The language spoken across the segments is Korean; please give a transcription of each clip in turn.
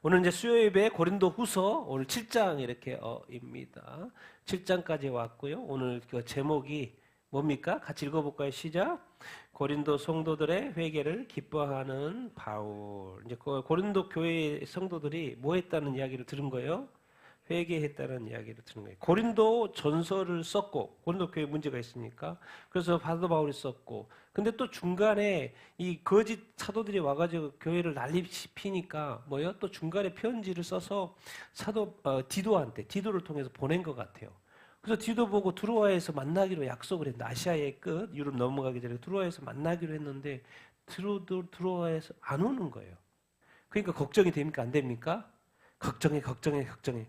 오늘 이제 수요 예배 고린도 후서 오늘 7장 이렇게 입니다. 7장까지 왔고요. 오늘 그 제목이 뭡니까? 같이 읽어볼까요? 시작. 고린도 성도들의 회개를 기뻐하는 바울. 이제 고린도 교회 성도들이 뭐 했다는 이야기를 들은 거예요? 회개했다는 이야기를 들은 거예요. 고린도 전서를 썼고, 고린도 교회 문제가 있으니까. 그래서 사도 바울이 썼고, 근데 또 중간에 이 거짓 사도들이 와가지고 교회를 난립시키니까 뭐요? 또 중간에 편지를 써서 디도를 통해서 보낸 것 같아요. 그래서 디도 보고 두로아에서 만나기로 약속을 했는데, 아시아의 끝, 유럽 넘어가기 전에 두로아에서 만나기로 했는데, 두로아에서 안 오는 거예요. 그러니까 걱정이 됩니까? 안 됩니까? 걱정해.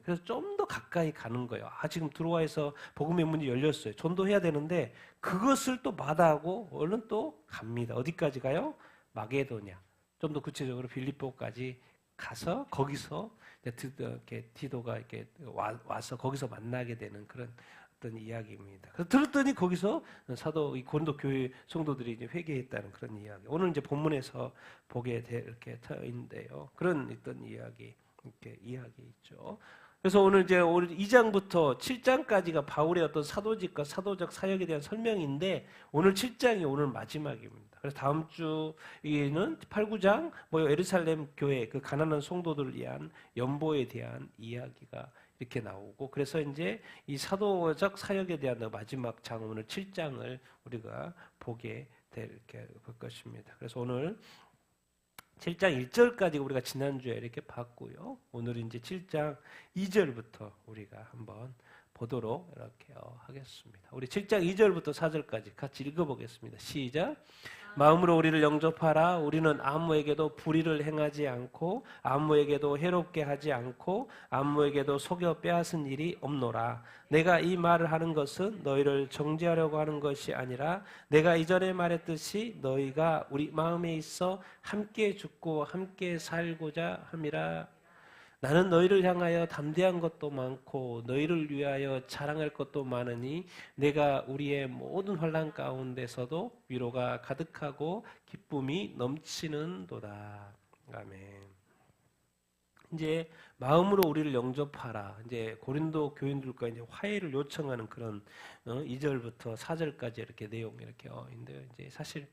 그래서 좀 더 가까이 가는 거예요. 지금 두로아에서 복음의 문이 열렸어요. 전도해야 되는데 그것을 또 마다하고 얼른 또 갑니다. 어디까지 가요? 마게도냐. 좀 더 구체적으로 빌립보까지 가서 거기서 디도가 이렇게 와서 거기서 만나게 되는 그런 어떤 이야기입니다. 그래서 들었더니 거기서 이 고린도 교회 성도들이 이제 회개했다는 그런 이야기. 오늘 이제 본문에서 보게 될 이렇게 있는데요. 그런 어떤 이야기. 이렇게 이야기 있죠. 그래서 오늘 2장부터 7장까지가 바울의 어떤 사도직과 사도적 사역에 대한 설명인데 오늘 7장이 오늘 마지막입니다. 그래서 다음 주에는 8, 9장 예루살렘 교회 그 가난한 성도들을 위한 연보에 대한 이야기가 이렇게 나오고 그래서 이제 이 사도적 사역에 대한 마지막 장 오늘 7장을 우리가 보게 될 것입니다. 그래서 오늘 7장 1절까지 우리가 지난주에 이렇게 봤고요. 오늘은 이제 7장 2절부터 우리가 한번 보도록 이렇게 하겠습니다. 우리 7장 2절부터 4절까지 같이 읽어보겠습니다. 시작. 마음으로 우리를 영접하라. 우리는 아무에게도 불의를 행하지 않고 아무에게도 해롭게 하지 않고 아무에게도 속여 빼앗은 일이 없노라. 내가 이 말을 하는 것은 너희를 정죄하려고 하는 것이 아니라 내가 이전에 말했듯이 너희가 우리 마음에 있어 함께 죽고 함께 살고자 함이라. 나는 너희를 향하여 담대한 것도 많고 너희를 위하여 자랑할 것도 많으니 내가 우리의 모든 환난 가운데서도 위로가 가득하고 기쁨이 넘치는도다. 아멘. 이제 마음으로 우리를 영접하라. 이제 고린도 교인들과 이제 화해를 요청하는 그런 2절부터 4절까지 이렇게 내용이 이렇게 있는데요. 이제 사실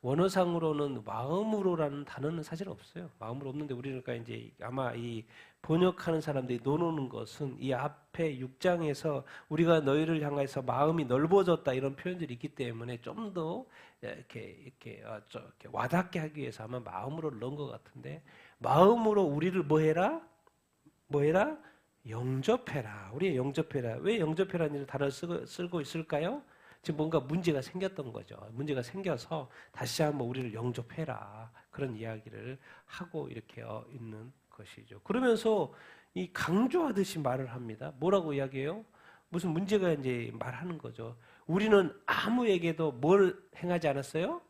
원어상으로는 마음으로라는 단어는 사실 없어요. 마음으로 없는데 우리가 이제 아마 이 번역하는 사람들이 논하는 것은 이 앞에 6장에서 우리가 너희를 향해서 마음이 넓어졌다 이런 표현들이 있기 때문에 좀 더 이렇게 와닿게 하기 위해서 아마 마음으로 넣은 것 같은데 마음으로 우리를 뭐 해라? 영접해라. 우리 영접해라. 왜 영접해라는 단어를 쓰고 있을까요? 지금 뭔가 문제가 생겼던 거죠. 문제가 생겨서 다시 한번 우리를 영접해라. 그런 이야기를 하고 이렇게 있는 것이죠. 그러면서 이 강조하듯이 말을 합니다. 뭐라고 이야기해요? 무슨 문제가 이제 말하는 거죠. 우리는 아무에게도 뭘 행하지 않았어요?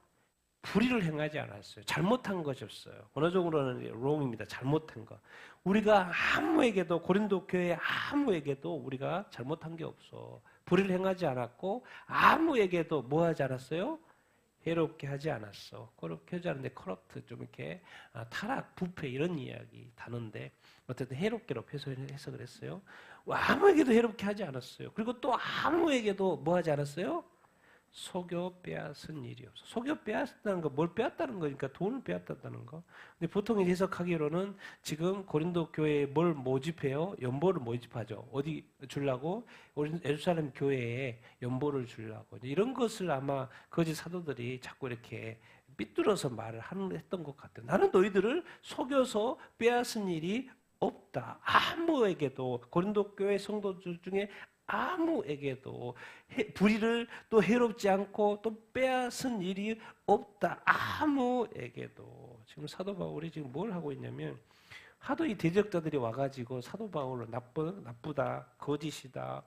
불의를 행하지 않았어요. 잘못한 것이 없어요. 원어적으로는 wrong입니다. 잘못한 거. 우리가 아무에게도 고린도 교회 아무에게도 우리가 잘못한 게 없어. 불의를 행하지 않았고 아무에게도 뭐 하지 않았어요? 해롭게 하지 않았어. 그렇게 하지 않는데 corrupt 좀 이렇게 타락, 부패 이런 이야기 단어인데 어쨌든 해롭게로 해석을 했어요. 아무에게도 해롭게 하지 않았어요. 그리고 또 아무에게도 뭐 하지 않았어요? 속여 빼앗은 일이 없어. 속여 빼앗다는 거, 뭘 빼앗다는 거니까 돈을 빼앗다는 거. 근데 보통 해석하기로는 지금 고린도 교회에 뭘 모집해요? 연보를 모집하죠. 어디 주려고? 예루살렘 교회에 연보를 주려고. 이런 것을 아마 거짓 사도들이 자꾸 이렇게 삐뚤어서 말을 했던 것 같아요. 나는 너희들을 속여서 빼앗은 일이 없다. 아무에게도 고린도 교회 성도들 중에 아무에게도 불의를 또 해롭지 않고 또 빼앗은 일이 없다. 아무에게도. 지금 사도 바울이 지금 뭘 하고 있냐면 하도 이 대적자들이 와가지고 사도 바울을 나쁘다, 거짓이다,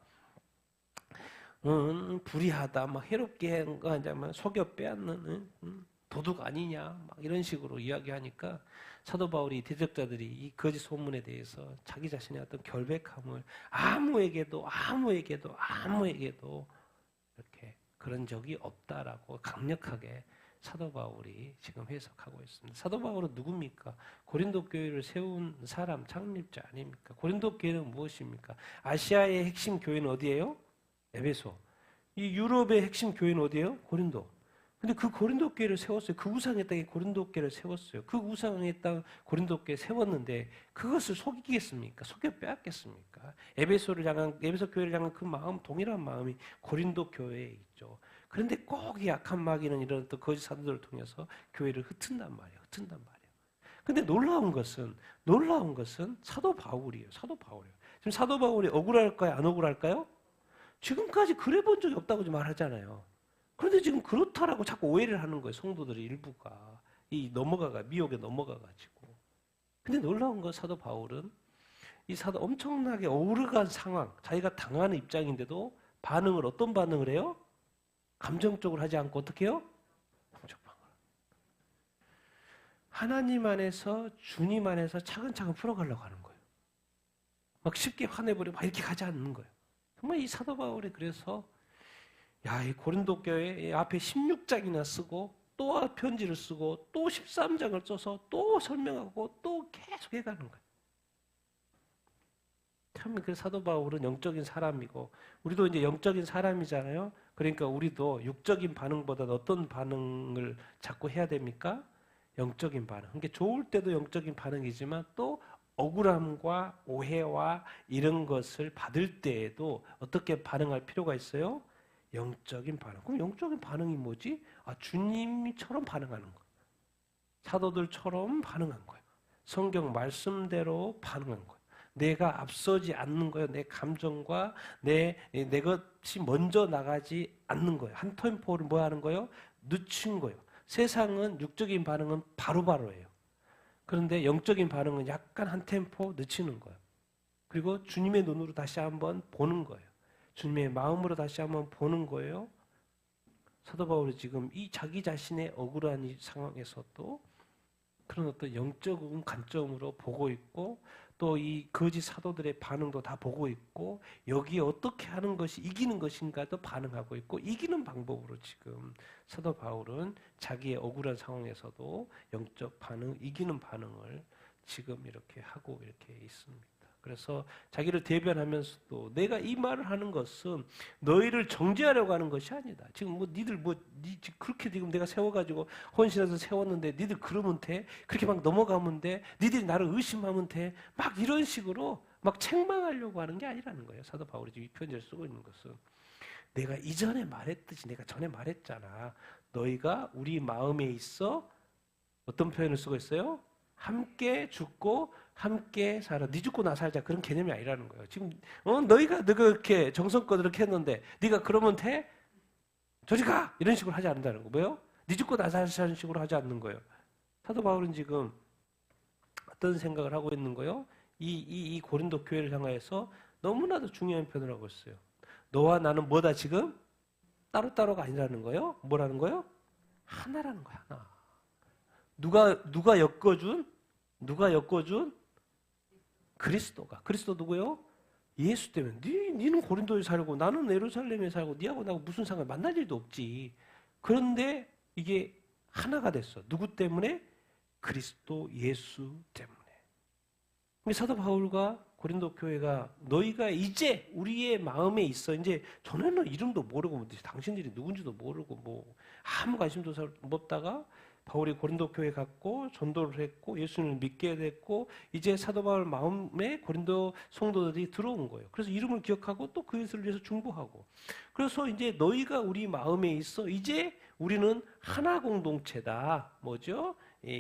불의하다, 막 해롭게 한 거 아니냐면 속여 빼앗는 도둑 아니냐, 막 이런 식으로 이야기하니까 사도 바울이 대적자들이 이 거짓 소문에 대해서 자기 자신의 어떤 결백함을 아무에게도 이렇게 그런 적이 없다라고 강력하게 사도 바울이 지금 해석하고 있습니다. 사도 바울은 누굽니까? 고린도 교회를 세운 사람, 창립자 아닙니까? 고린도 교회는 무엇입니까? 아시아의 핵심 교회는 어디예요? 에베소. 이 유럽의 핵심 교회는 어디예요? 고린도. 근데 그 고린도 교회를 세웠어요. 그 우상의 땅에 고린도 교회를 세웠어요. 그 우상의 땅 고린도 교회 세웠는데 그것을 속이겠습니까? 속여 빼앗겠습니까? 에베소 교회를 향한 그 마음, 동일한 마음이 고린도 교회에 있죠. 그런데 꼭 이 악한 마귀는 이런 또 거짓 사도들을 통해서 교회를 흩은단 말이에요. 근데 놀라운 것은 사도 바울이에요. 지금 사도 바울이 억울할까요? 안 억울할까요? 지금까지 그래 본 적이 없다고 말하잖아요. 그런데 지금 그렇다라고 자꾸 오해를 하는 거예요. 성도들의 일부가. 미혹에 넘어가가지고. 근데 놀라운 건 사도 바울은 이 엄청나게 억울한 상황, 자기가 당하는 입장인데도 어떤 반응을 해요? 감정적으로 하지 않고 어떻게 해요? 하나님 안에서, 주님 안에서 차근차근 풀어가려고 하는 거예요. 막 쉽게 화내버리고 막 이렇게 가지 않는 거예요. 정말 이 사도 바울이 그래서 이 고린도 교회 앞에 16장이나 쓰고 또 편지를 쓰고 또 13장을 써서 또 설명하고 또 계속 해가는 거예요. 참 그 사도 바울은 영적인 사람이고 우리도 이제 영적인 사람이잖아요. 그러니까 우리도 육적인 반응보다 어떤 반응을 자꾸 해야 됩니까? 영적인 반응. 그러니까 좋을 때도 영적인 반응이지만 또 억울함과 오해와 이런 것을 받을 때에도 어떻게 반응할 필요가 있어요? 영적인 반응. 그럼 영적인 반응이 뭐지? 주님처럼 반응하는 거. 사도들처럼 반응한 거예요. 성경 말씀대로 반응한 거예요. 내가 앞서지 않는 거예요. 내 감정과 내 것이 먼저 나가지 않는 거예요. 한 템포를 뭐 하는 거예요? 늦춘 거예요. 세상은 육적인 반응은 바로바로예요. 그런데 영적인 반응은 약간 한 템포 늦추는 거예요. 그리고 주님의 눈으로 다시 한번 보는 거예요. 주님의 마음으로 다시 한번 보는 거예요. 사도 바울이 지금 이 자기 자신의 억울한 이 상황에서도 그런 어떤 영적인 관점으로 보고 있고 또 이 거짓 사도들의 반응도 다 보고 있고 여기에 어떻게 하는 것이 이기는 것인가도 반응하고 있고 이기는 방법으로 지금 사도 바울은 자기의 억울한 상황에서도 영적 반응, 이기는 반응을 지금 이렇게 하고 이렇게 있습니다. 그래서 자기를 대변하면서도 내가 이 말을 하는 것은 너희를 정죄하려고 하는 것이 아니다. 지금 그렇게 지금 내가 세워가지고 혼신해서 세웠는데 니들 그러면 돼? 그렇게 막 넘어가면 돼? 니들이 나를 의심하면 돼? 막 이런 식으로 막 책망하려고 하는 게 아니라는 거예요. 사도 바울이 지금 이 편지를 쓰고 있는 것은 내가 이전에 말했듯이 내가 전에 말했잖아. 너희가 우리 마음에 있어 어떤 표현을 쓰고 있어요? 함께 죽고 함께 살아. 네 죽고 나 살자. 그런 개념이 아니라는 거예요. 지금 너희가 그렇게 정성껏 이렇게 했는데 네가 그러면 돼? 저리 가! 이런 식으로 하지 않는다는 거. 뭐예요? 네 죽고 나 살자는 식으로 하지 않는 거예요. 사도 바울은 지금 어떤 생각을 하고 있는 거예요? 이 고린도 교회를 향하여서 너무나도 중요한 표현을 하고 있어요. 너와 나는 뭐다 지금? 따로따로가 아니라는 거예요. 뭐라는 거예요? 하나라는 거야. 하나. 누가 엮어준? 그리스도 누구요? 예수 때문에. 니는 고린도에 살고 나는 예루살렘에 살고 니하고 나하고 무슨 상관 만날 일도 없지. 그런데 이게 하나가 됐어. 누구 때문에? 그리스도 예수 때문에. 사도 바울과 고린도 교회가 너희가 이제 우리의 마음에 있어. 이제 전에는 이름도 모르고 당신들이 누군지도 모르고 아무 관심도 없다가 바울이 고린도 교회 갔고 전도를 했고 예수님을 믿게 됐고 이제 사도 바울 마음에 고린도 성도들이 들어온 거예요. 그래서 이름을 기억하고 또 그것을 위해서 중보하고. 그래서 이제 너희가 우리 마음에 있어. 이제 우리는 하나 공동체다. 뭐죠?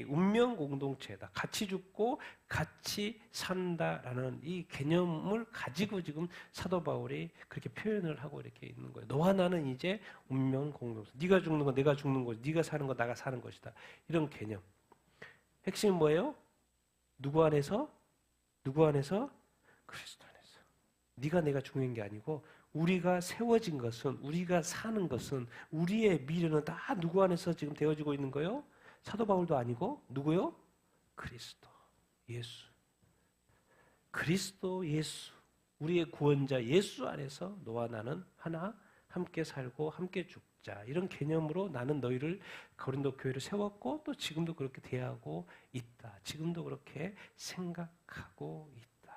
운명 공동체다. 같이 죽고 같이 산다라는 이 개념을 가지고 지금 사도 바울이 그렇게 표현을 하고 이렇게 있는 거예요. 너와 나는 이제 운명 공동체. 네가 죽는 거 내가 죽는 거지. 네가 사는 거 내가 사는 것이다. 이런 개념. 핵심은 뭐예요? 누구 안에서? 그리스도 안에서. 네가 내가 중요한 게 아니고 우리가 세워진 것은 우리가 사는 것은 우리의 미래는 다 누구 안에서 지금 되어지고 있는 거예요? 사도 바울도 아니고 누구요? 그리스도 예수. 그리스도 예수. 우리의 구원자 예수 안에서 너와 나는 하나 함께 살고 함께 죽고 자, 이런 개념으로 나는 너희를 고린도 교회를 세웠고 또 지금도 그렇게 대하고 있다. 지금도 그렇게 생각하고 있다.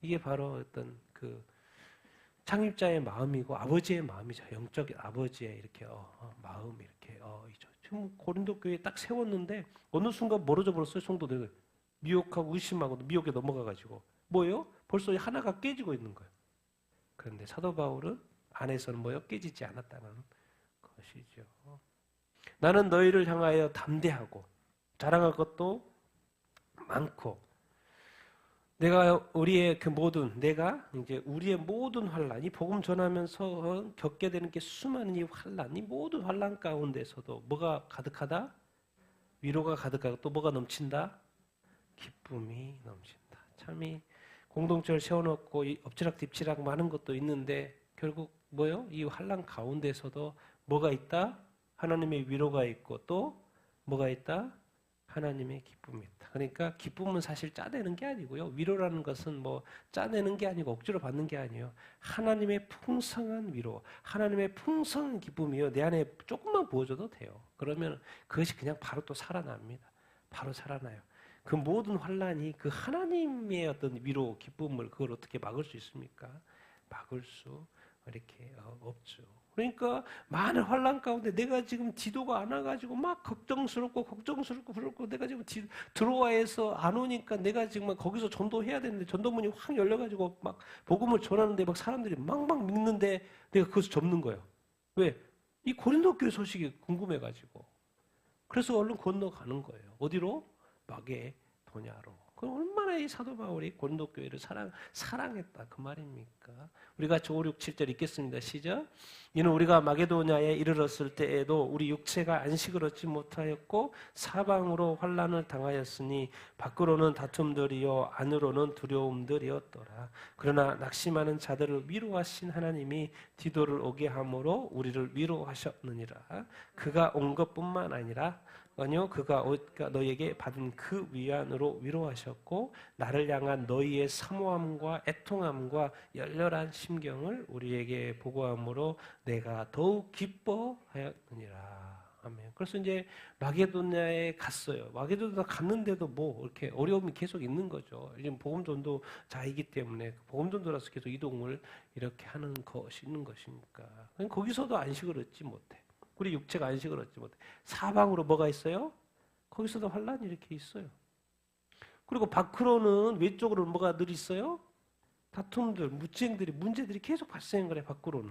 이게 바로 어떤 그 창립자의 마음이고 아버지의 마음이죠. 영적 아버지의 이렇게 마음 이렇게 지금 고린도 교회 딱 세웠는데 어느 순간 멀어져 버렸어요. 성도들 미혹하고 의심하고 미혹에 넘어가가지고 뭐예요? 벌써 하나가 깨지고 있는 거예요. 그런데 사도 바울은 안에서는 뭐요? 깨지지 않았다는 것이죠. 나는 너희를 향하여 담대하고 자랑할 것도 많고 내가 이제 우리의 모든 환란, 이 복음 전하면서 겪게 되는 게 수많은 이 환란, 이 모든 환란 가운데서도 뭐가 가득하다? 위로가 가득하고 또 뭐가 넘친다? 기쁨이 넘친다. 참 이 공동체를 세워놓고 이 엎치락뒤치락 많은 것도 있는데 결국 뭐요? 이 환란 가운데서도 뭐가 있다? 하나님의 위로가 있고 또 뭐가 있다? 하나님의 기쁨이 있다. 그러니까 기쁨은 사실 짜내는 게 아니고요. 위로라는 것은 뭐 짜내는 게 아니고 억지로 받는 게 아니에요. 하나님의 풍성한 위로, 하나님의 풍성한 기쁨이요. 내 안에 조금만 부어줘도 돼요. 그러면 그것이 그냥 바로 또 살아납니다. 바로 살아나요. 그 모든 환란이 그 하나님의 어떤 위로, 기쁨을 그걸 어떻게 막을 수 있습니까? 막을 수 이렇게 없죠. 그러니까 많은 환란 가운데 내가 지금 디도가 안 와가지고 막 걱정스럽고 그렇고 내가 지금 드로아에서 안 오니까 내가 지금 거기서 전도해야 되는데 전도문이 확 열려가지고 막 복음을 전하는데 막 사람들이 막막 믿는데 내가 그것을 접는 거예요. 왜? 이 고린도 교회 소식이 궁금해가지고. 그래서 얼른 건너가는 거예요. 어디로? 마게도냐로. 그 얼마나 이 사도 바울이 고린도 교회를 사랑했다 그 말입니까? 우리가 5, 6, 7절 읽겠습니다. 시작. 이는 우리가 마게도냐에 이르렀을 때에도 우리 육체가 안식을 얻지 못하였고 사방으로 환난을 당하였으니 밖으로는 다툼들이요 안으로는 두려움들이었더라. 그러나 낙심하는 자들을 위로하신 하나님이 디도를 오게 함으로 우리를 위로하셨느니라. 그가 온 것뿐만 아니라 아니요, 그가 너희에게 받은 그 위안으로 위로하셨고 나를 향한 너희의 사모함과 애통함과 열렬한 심경을 우리에게 보고함으로 내가 더욱 기뻐하였느니라. 아멘. 그래서 이제 마게도냐에 갔어요. 마게도냐 갔는데도 뭐 이렇게 어려움이 계속 있는 거죠. 지금 복음 전도자이기 때문에 복음 전도라서 계속 이동을 이렇게 하는 것이 있는 것입니까? 거기서도 안식을 얻지 못해. 우리 육체가 안식을 얻지 못해. 사방으로 뭐가 있어요? 거기서도 환란이 이렇게 있어요. 그리고 밖으로는 외쪽으로는 뭐가 늘 있어요? 다툼들, 문제들이 계속 발생을 해 밖으로는.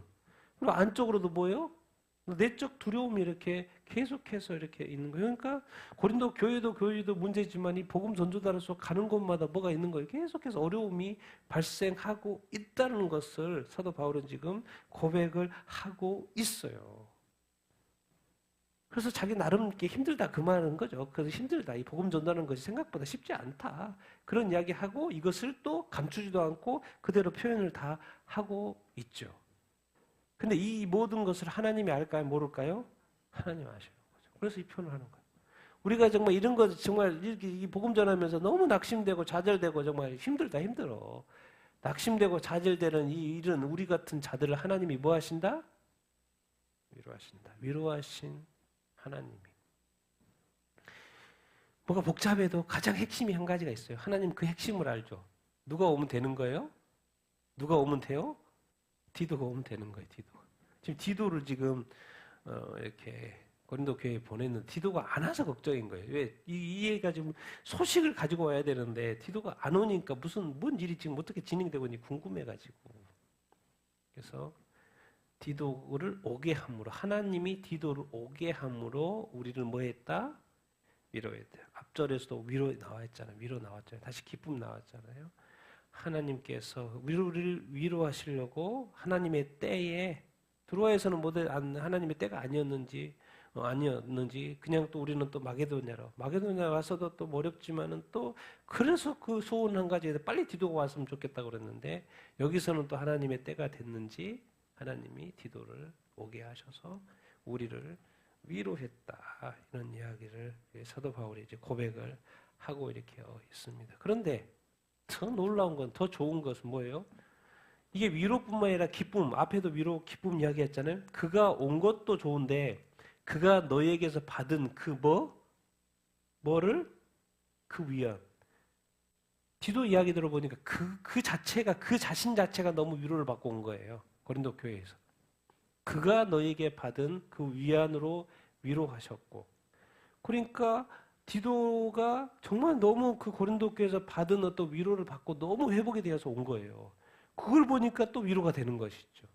그리고 안쪽으로도 뭐예요? 내적 두려움이 이렇게 계속해서 이렇게 있는 거예요. 그러니까 고린도 교회도 문제지만 이 복음 전도단에서 가는 곳마다 뭐가 있는 거예요. 계속해서 어려움이 발생하고 있다는 것을 사도 바울은 지금 고백을 하고 있어요. 그래서 자기 나름 이렇게 힘들다 그 말하는 거죠. 그래서 힘들다. 이 복음 전도하는 것이 생각보다 쉽지 않다. 그런 이야기하고 이것을 또 감추지도 않고 그대로 표현을 다 하고 있죠. 근데 이 모든 것을 하나님이 알까요? 모를까요? 하나님 아시는 거죠. 그래서 이 표현을 하는 거예요. 우리가 정말 이런 거 정말 이렇게 이 복음 전하면서 너무 낙심되고 좌절되고 정말 힘들어. 낙심되고 좌절되는 이 일은 우리 같은 자들을 하나님이 뭐 하신다? 위로하신다. 위로하신 하나님이. 뭐가 복잡해도 가장 핵심이 한 가지가 있어요. 하나님 그 핵심을 알죠. 누가 오면 되는 거예요? 누가 오면 돼요? 디도가 오면 되는 거예요. 지금 디도를 지금 이렇게 고린도 교회에 보냈는데 디도가 안 와서 걱정인 거예요. 왜? 이 애가 지금 소식을 가지고 와야 되는데 디도가 안 오니까 뭔 일이 지금 어떻게 진행되고 있는지 궁금해가지고. 그래서 디도를 오게 함으로 하나님이 디도를 오게 함으로 우리를 뭐 했다? 위로했다. 앞절에서도 위로 나왔잖아요. 위로 나왔잖아요. 다시 기쁨 나왔잖아요. 하나님께서 우리를 위로하시려고 하나님의 때에 드로아에서는 하나님의 때가 아니었는지 그냥 또 우리는 또 마게도냐 와서도 또 어렵지만은 또 그래서 그 소원 한 가지에 빨리 디도가 왔으면 좋겠다 그랬는데 여기서는 또 하나님의 때가 됐는지 하나님이 디도를 오게 하셔서 우리를 위로했다 이런 이야기를 사도 바울이 이제 고백을 하고 이렇게 있습니다. 그런데 더 놀라운 건 더 좋은 것은 뭐예요? 이게 위로뿐만 아니라 기쁨, 앞에도 위로, 기쁨 이야기했잖아요. 그가 온 것도 좋은데 그가 너희에게서 받은 그 뭐를? 그 위안. 디도 이야기 들어보니까 그 자체가, 그 자신 자체가 너무 위로를 받고 온 거예요. 고린도 교회에서. 그가 너희에게 받은 그 위안으로 위로하셨고. 그러니까 디도가 정말 너무 그 고린도 교회에서 받은 어떤 위로를 받고 너무 회복이 되어서 온 거예요. 그걸 보니까 또 위로가 되는 것이죠.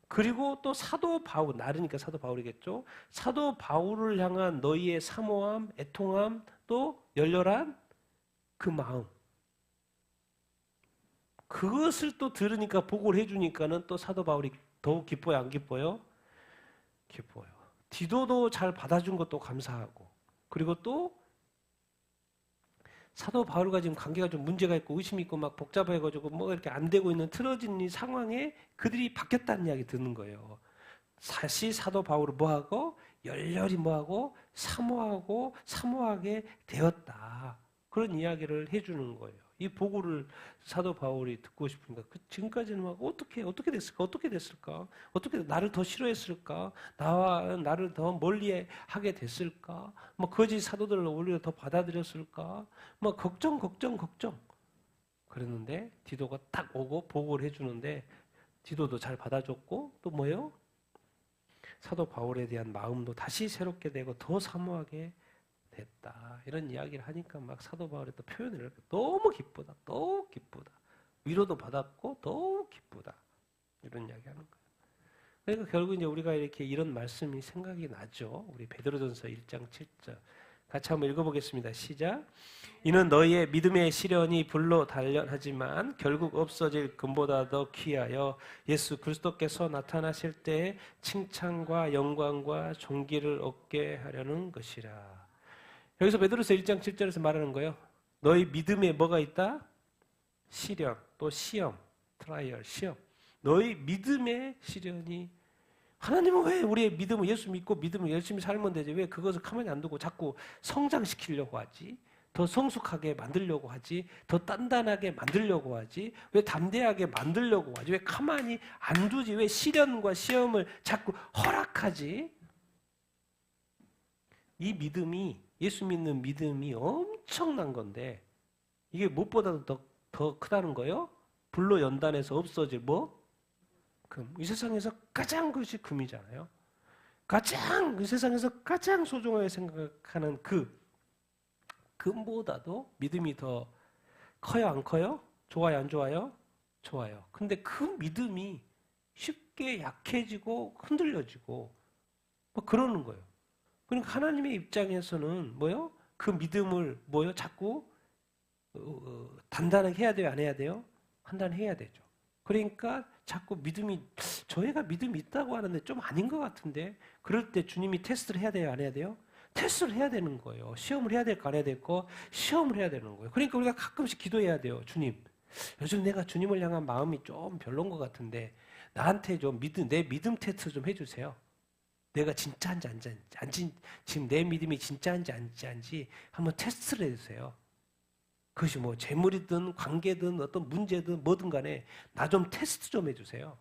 그리고 또 사도 바울, 나르니까 사도 바울이겠죠. 사도 바울을 향한 너희의 사모함, 애통함, 또 열렬한 그 마음. 그것을 또 들으니까, 보고를 해주니까는 또 사도 바울이 더욱 기뻐요, 안 기뻐요? 기뻐요. 디도도 잘 받아준 것도 감사하고, 그리고 또 사도 바울과 지금 관계가 좀 문제가 있고 의심이 있고 막 복잡해가지고 뭐 이렇게 안 되고 있는 틀어진 이 상황에 그들이 바뀌었다는 이야기 듣는 거예요. 다시 사도 바울을 뭐하고 열렬히 뭐하고 사모하게 되었다. 그런 이야기를 해주는 거예요. 이 보고를 사도 바울이 듣고 싶으니까 지금까지는 막 어떻게 됐을까? 어떻게 나를 더 싫어했을까? 나를 더 멀리하게 됐을까? 뭐 거짓 사도들을 오히려 더 받아들였을까? 뭐 걱정. 그랬는데 디도가 딱 오고 보고를 해주는데 디도도 잘 받아줬고 또 뭐예요? 사도 바울에 대한 마음도 다시 새롭게 되고 더 사모하게 됐다. 이런 이야기를 하니까 막 사도 바울이 또 표현을 이렇게 너무 기쁘다. 위로도 받았고 너무 기쁘다. 이런 이야기 하는 거예요. 그러니까 결국 이제 우리가 이렇게 이런 말씀이 생각이 나죠. 우리 베드로전서 1장 7절. 같이 한번 읽어보겠습니다. 시작. 이는 너희의 믿음의 시련이 불로 단련하지만 결국 없어질 금보다 더 귀하여 예수 그리스도께서 나타나실 때에 칭찬과 영광과 존귀를 얻게 하려는 것이라. 여기서 베드로서 1장 7절에서 말하는 거예요. 너희 믿음에 뭐가 있다? 시련, 또 시험, 트라이얼, 시험. 너희 믿음의 시련이, 하나님은 왜 우리의 믿음을, 예수 믿고 믿음을 열심히 살면 되지, 왜 그것을 가만히 안 두고 자꾸 성장시키려고 하지? 더 성숙하게 만들려고 하지? 더 단단하게 만들려고 하지? 왜 담대하게 만들려고 하지? 왜 가만히 안 두지? 왜 시련과 시험을 자꾸 허락하지? 이 믿음이, 예수 믿는 믿음이 엄청난 건데 이게 무엇보다도 더 크다는 거예요. 불로 연단해서 없어질 금. 이 세상에서 가장 그것이 금이잖아요. 이 세상에서 가장 소중하게 생각하는 그 금보다도 믿음이 더 커요, 안 커요? 좋아요, 안 좋아요? 좋아요. 근데 그 믿음이 쉽게 약해지고 흔들려지고 뭐 그러는 거예요. 그러니까 하나님의 입장에서는 그 믿음을 자꾸 단단하게 해야 돼요, 안 해야 돼요? 판단해야 되죠. 그러니까 자꾸 저희가 믿음이 있다고 하는데 좀 아닌 것 같은데, 그럴 때 주님이 테스트를 해야 돼요, 안 해야 돼요? 테스트를 해야 되는 거예요. 시험을 해야 될까 안 해야 될까? 시험을 해야 되는 거예요. 그러니까 우리가 가끔씩 기도해야 돼요. 주님, 요즘 내가 주님을 향한 마음이 좀 별론 것 같은데 나한테 좀 내 믿음 테스트 좀 해주세요. 내가 진짜인지 아닌지, 지금 내 믿음이 진짜인지 아닌지 한번 테스트를 해주세요. 그것이 뭐 재물이든 관계든 어떤 문제든 뭐든 간에 나 좀 테스트 좀 해주세요.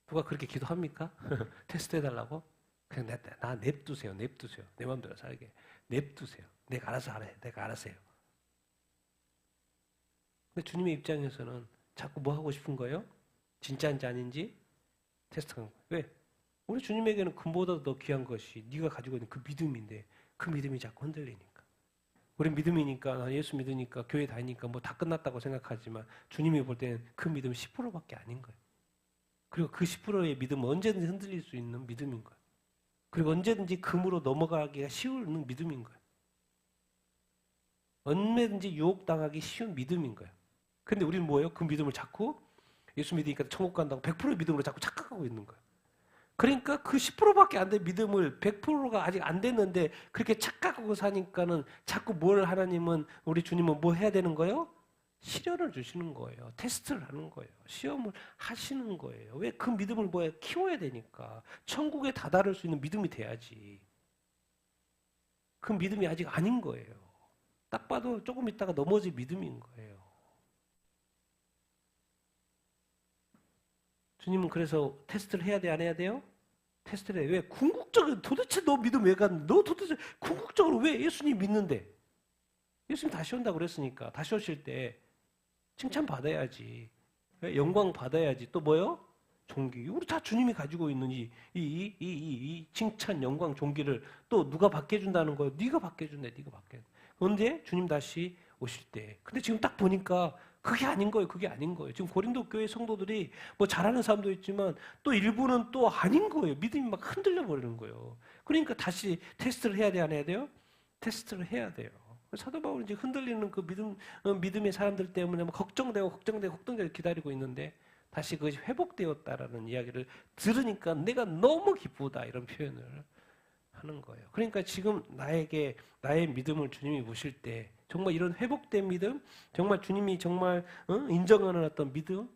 누가 그렇게 기도합니까? 테스트 해달라고? 그냥 나 냅두세요. 내 마음대로 살게. 냅두세요. 내가 알아서 해요. 근데 주님의 입장에서는 자꾸 뭐 하고 싶은 거예요? 진짜인지 아닌지 테스트하는 거예요. 왜? 우리 주님에게는 금보다 더 귀한 것이 네가 가지고 있는 그 믿음인데 그 믿음이 자꾸 흔들리니까. 우리 믿음이니까, 나 예수 믿으니까, 교회 다니니까 뭐 다 끝났다고 생각하지만 주님이 볼 때는 그 믿음 10%밖에 아닌 거예요. 그리고 그 10%의 믿음은 언제든지 흔들릴 수 있는 믿음인 거예요. 그리고 언제든지 금으로 넘어가기가 쉬운 믿음인 거예요. 언제든지 유혹당하기 쉬운 믿음인 거예요. 근데 우리는 뭐예요? 그 믿음을 자꾸 예수 믿으니까 천국 간다고 100% 믿음으로 자꾸 착각하고 있는 거예요. 그러니까 그 10%밖에 안 된 믿음을 100%가 아직 안 됐는데 그렇게 착각하고 사니까는 자꾸 하나님은, 우리 주님은 뭐 해야 되는 거예요? 시련을 주시는 거예요. 테스트를 하는 거예요. 시험을 하시는 거예요. 왜? 그 믿음을 키워야 되니까. 천국에 다다를 수 있는 믿음이 돼야지. 그 믿음이 아직 아닌 거예요. 딱 봐도 조금 있다가 넘어질 믿음인 거예요. 주님은 그래서 테스트를 해야 돼, 안 해야 돼요? 테스트를 해. 왜? 궁극적으로 도대체 너 믿음 왜 갔는데? 너 도대체 궁극적으로 왜 예수님 믿는데? 예수님 다시 온다고 그랬으니까 다시 오실 때 칭찬 받아야지. 영광 받아야지. 또 뭐요? 존귀. 우리 다 주님이 가지고 있는 이 칭찬, 영광, 존귀를 또 누가 받게 해준다는 거예요? 네가 받게 해준대, 네가 받게. 언제? 주님 다시 오실 때. 근데 지금 딱 보니까 그게 아닌 거예요. 그게 아닌 거예요. 지금 고린도 교회 성도들이 뭐 잘하는 사람도 있지만 또 일부는 또 아닌 거예요. 믿음이 막 흔들려 버리는 거예요. 그러니까 다시 테스트를 해야 돼, 안 해야 돼요? 테스트를 해야 돼요. 사도 바울은 이제 흔들리는 그 믿음의 사람들 때문에 막 걱정되고 기다리고 있는데 다시 그것이 회복되었다라는 이야기를 들으니까 내가 너무 기쁘다 이런 표현을 하는 거예요. 그러니까 지금 나의 믿음을 주님이 보실 때 정말 이런 회복된 믿음, 정말 주님이 정말 인정하는 어떤 믿음,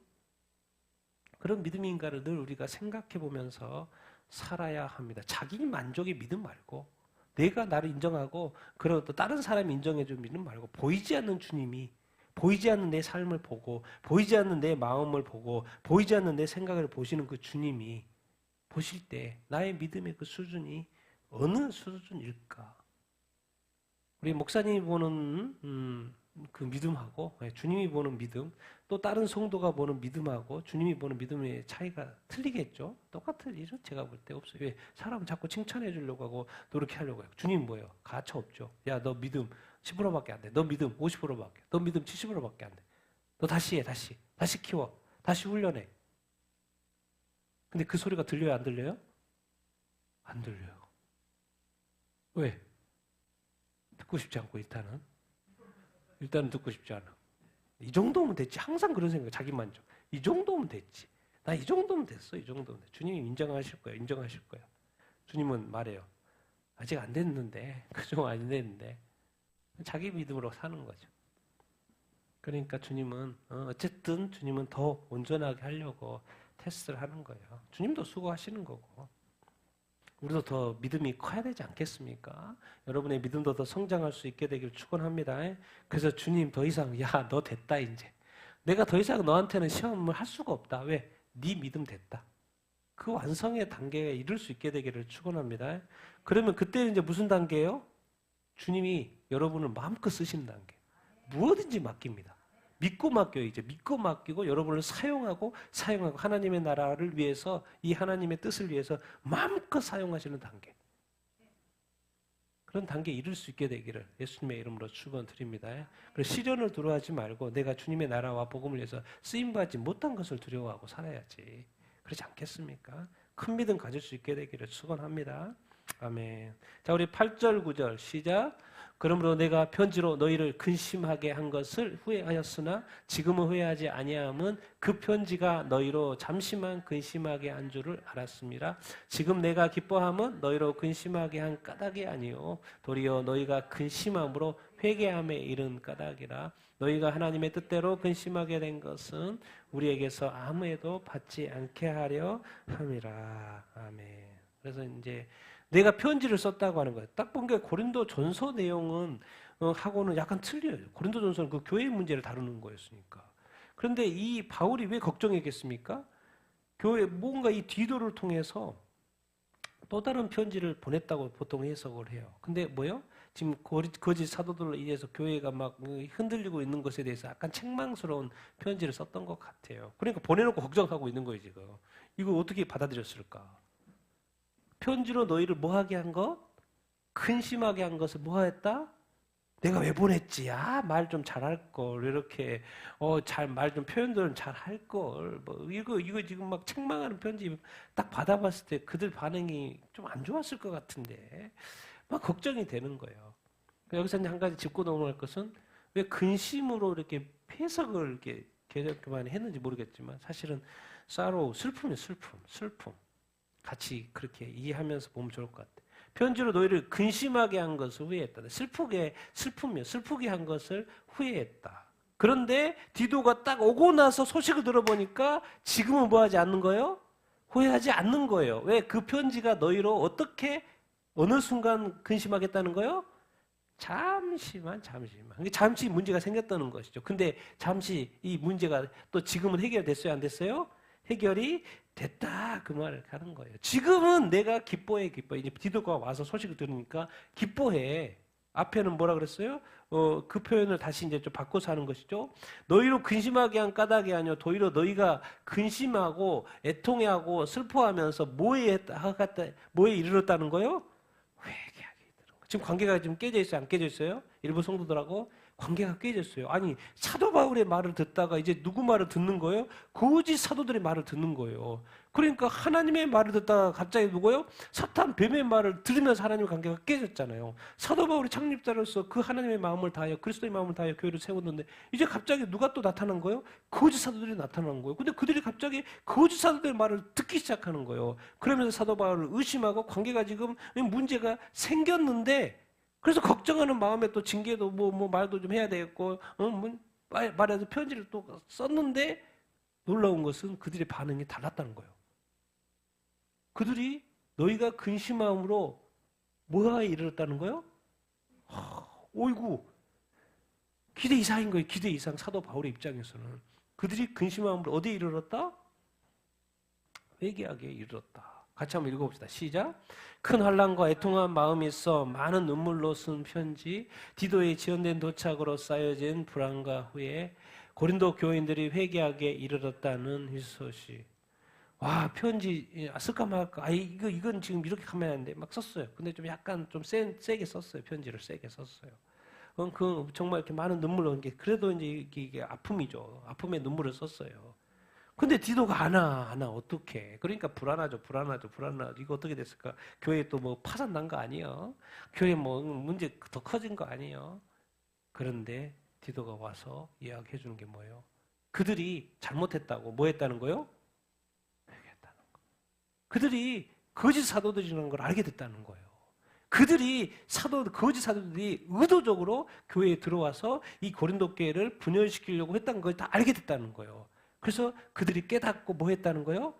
그런 믿음인가를 늘 우리가 생각해 보면서 살아야 합니다. 자기 만족의 믿음 말고 내가 나를 인정하고 그리고 또 다른 사람이 인정해 준 믿음 말고 보이지 않는 주님이 보이지 않는 내 삶을 보고 보이지 않는 내 마음을 보고 보이지 않는 내 생각을 보시는 그 주님이 보실 때 나의 믿음의 그 수준이 어느 수준일까? 우리 목사님이 보는 그 믿음하고 주님이 보는 믿음, 또 다른 성도가 보는 믿음하고 주님이 보는 믿음의 차이가 틀리겠죠? 똑같은 일은 제가 볼 때 없어요. 왜? 사람은 자꾸 칭찬해 주려고 하고 노력하려고 해요. 주님 뭐예요? 가차 없죠. 야, 너 믿음 10%밖에 안 돼. 너 믿음 50%밖에. 너 믿음 70%밖에 안 돼. 너 다시 해, 다시. 다시 키워. 다시 훈련해. 근데 그 소리가 들려요, 안 들려요? 안 들려요. 왜? 듣고 싶지 않고 일단은 듣고 싶지 않아. 이 정도면 됐지. 항상 그런 생각, 자기 만족. 이 정도면 됐지. 나 이 정도면 됐어. 이 정도면 됐어. 주님이 인정하실 거예요. 인정하실 거예요. 주님은 말해요. 아직 안 됐는데, 그정 안 됐는데. 자기 믿음으로 사는 거죠. 그러니까 주님은 어쨌든 주님은 더 온전하게 하려고 테스트를 하는 거예요. 주님도 수고하시는 거고. 우리도 더 믿음이 커야 되지 않겠습니까? 여러분의 믿음도 더 성장할 수 있게 되길 축원합니다. 그래서 주님 더 이상 야, 너 됐다 이제. 내가 더 이상 너한테는 시험을 할 수가 없다. 왜? 네 믿음 됐다. 그 완성의 단계에 이룰 수 있게 되기를 축원합니다. 그러면 그때는 이제 무슨 단계예요? 주님이 여러분을 마음껏 쓰시는 단계. 무엇인지 맡깁니다. 믿고 맡겨요. 이제 믿고 맡기고 여러분을 사용하고 하나님의 나라를 위해서 이 하나님의 뜻을 위해서 마음껏 사용하시는 단계. 그런 단계에 이룰 수 있게 되기를 예수님의 이름으로 축원드립니다. 그래서 시련을 두려워하지 말고 내가 주님의 나라와 복음을 위해서 쓰임받지 못한 것을 두려워하고 살아야지. 그렇지 않겠습니까? 큰 믿음 가질 수 있게 되기를 축원합니다. 아멘. 자, 우리 8절 9절 시작. 그러므로 내가 편지로 너희를 근심하게 한 것을 후회하였으나 지금은 후회하지 아니함은 그 편지가 너희로 잠시만 근심하게 한 줄을 알았습니다. 지금 내가 기뻐함은 너희로 근심하게 한 까닭이 아니요 도리어 너희가 근심함으로 회개함에 이른 까닭이라. 너희가 하나님의 뜻대로 근심하게 된 것은 우리에게서 아무에도 받지 않게 하려 함이라. 아멘. 그래서 이제 내가 편지를 썼다고 하는 거예요. 딱 본 게 고린도 전서 내용은 하고는 약간 틀려요. 고린도 전서는 그 교회 문제를 다루는 거였으니까. 그런데 이 바울이 왜 걱정했겠습니까? 교회 뭔가 이 디도를 통해서 또 다른 편지를 보냈다고 보통 해석을 해요. 근데 뭐요? 지금 거짓 사도들로 인해서 교회가 막 흔들리고 있는 것에 대해서 약간 책망스러운 편지를 썼던 것 같아요. 그러니까 보내놓고 걱정하고 있는 거예요, 지금. 이거 어떻게 받아들였을까? 편지로 너희를 뭐하게 한 것? 근심하게 한 것을 뭐했다? 내가 왜 보냈지? 말 좀 잘할 걸. 이렇게 말 좀 표현들은 잘 할 걸. 뭐 이거 지금 막 책망하는 편지 딱 받아봤을 때 그들 반응이 좀 안 좋았을 것 같은데 막 걱정이 되는 거예요. 여기서 이제 한 가지 짚고 넘어갈 것은 왜 근심으로 이렇게 해석을 이렇게 많이 했는지 모르겠지만 사실은 sorrow, 슬픔이에요. 슬픔. 같이 그렇게 이해하면서 보면 좋을 것 같아요. 편지로 너희를 근심하게 한 것을 후회했다. 슬프게 한 것을 후회했다. 그런데 디도가 딱 오고 나서 소식을 들어보니까 지금은 뭐하지 않는 거예요? 후회하지 않는 거예요. 왜? 그 편지가 너희로 어떻게 어느 순간 근심하겠다는 거예요? 잠시만. 잠시 문제가 생겼다는 것이죠. 근데 잠시 이 문제가 또 지금은 해결됐어요? 안 됐어요? 해결이 됐다 그 말을 하는 거예요. 지금은 내가 기뻐해. 이제 디도가 와서 소식을 들으니까 기뻐해. 앞에는 뭐라 그랬어요? 그 표현을 다시 이제 좀 바꿔서 하는 것이죠. 너희로 근심하게 한 까닭이 아니요 도리어 너희가 근심하고 애통해하고 슬퍼하면서 뭐에 이르렀다는 거요? 회개하게 이르는 거. 지금 관계가 지금 깨져 있어요? 안 깨져 있어요? 일부 성도들하고 관계가 깨졌어요. 아니 사도 바울의 말을 듣다가 이제 누구 말을 듣는 거예요? 거짓 사도들의 말을 듣는 거예요. 그러니까 하나님의 말을 듣다가 갑자기 누구요? 사탄 뱀의 말을 들으면서 하나님의 관계가 깨졌잖아요. 사도 바울이 창립자로서 그 하나님의 마음을 다하여 그리스도의 마음을 다하여 교회를 세웠는데 이제 갑자기 누가 또 나타난 거예요? 거짓 사도들이 나타난 거예요. 근데 그들이 갑자기 거짓 사도들의 말을 듣기 시작하는 거예요. 그러면서 사도 바울을 의심하고 관계가 지금 문제가 생겼는데 그래서 걱정하는 마음에 또 징계도 뭐 말도 좀 해야 되겠고 말해서 편지를 또 썼는데 놀라운 것은 그들의 반응이 달랐다는 거예요. 그들이 너희가 근심함으로 뭐가 이르렀다는 거예요? 어이구 기대 이상인 거예요. 기대 이상. 사도 바울의 입장에서는 그들이 근심함으로 어디에 이르렀다? 회개하게 이르렀다. 같이 한번 읽어봅시다. 시작. 큰 환난과 애통한 마음이 있어 많은 눈물로 쓴 편지, 디도의 지연된 도착으로 쌓여진 불안과 후에 고린도 교인들이 회개하게 이르렀다는 이 소식. 와, 편지 쓸까 말까. 이건 지금 이렇게 하면 안 돼. 막 썼어요. 근데 좀 약간 좀 세게 썼어요. 편지를 세게 썼어요. 그 정말 이렇게 많은 눈물로 온 게 그래도 이제 이게 아픔이죠. 아픔의 눈물을 썼어요. 근데 디도가 안 와. 어떡해. 그러니까 불안하죠. 이거 어떻게 됐을까? 교회 또 뭐 파산 난 거 아니에요? 교회 뭐 문제 더 커진 거 아니에요? 그런데 디도가 와서 이야기해 주는 게 뭐예요? 그들이 잘못했다고 뭐 했다는 거예요? 회개했다는 거. 그들이 거짓 사도들이라는 걸 알게 됐다는 거예요. 거짓 사도들이 의도적으로 교회에 들어와서 이 고린도 교회를 분열시키려고 했다는 걸 다 알게 됐다는 거예요. 그래서 그들이 깨닫고 뭐 했다는 거예요?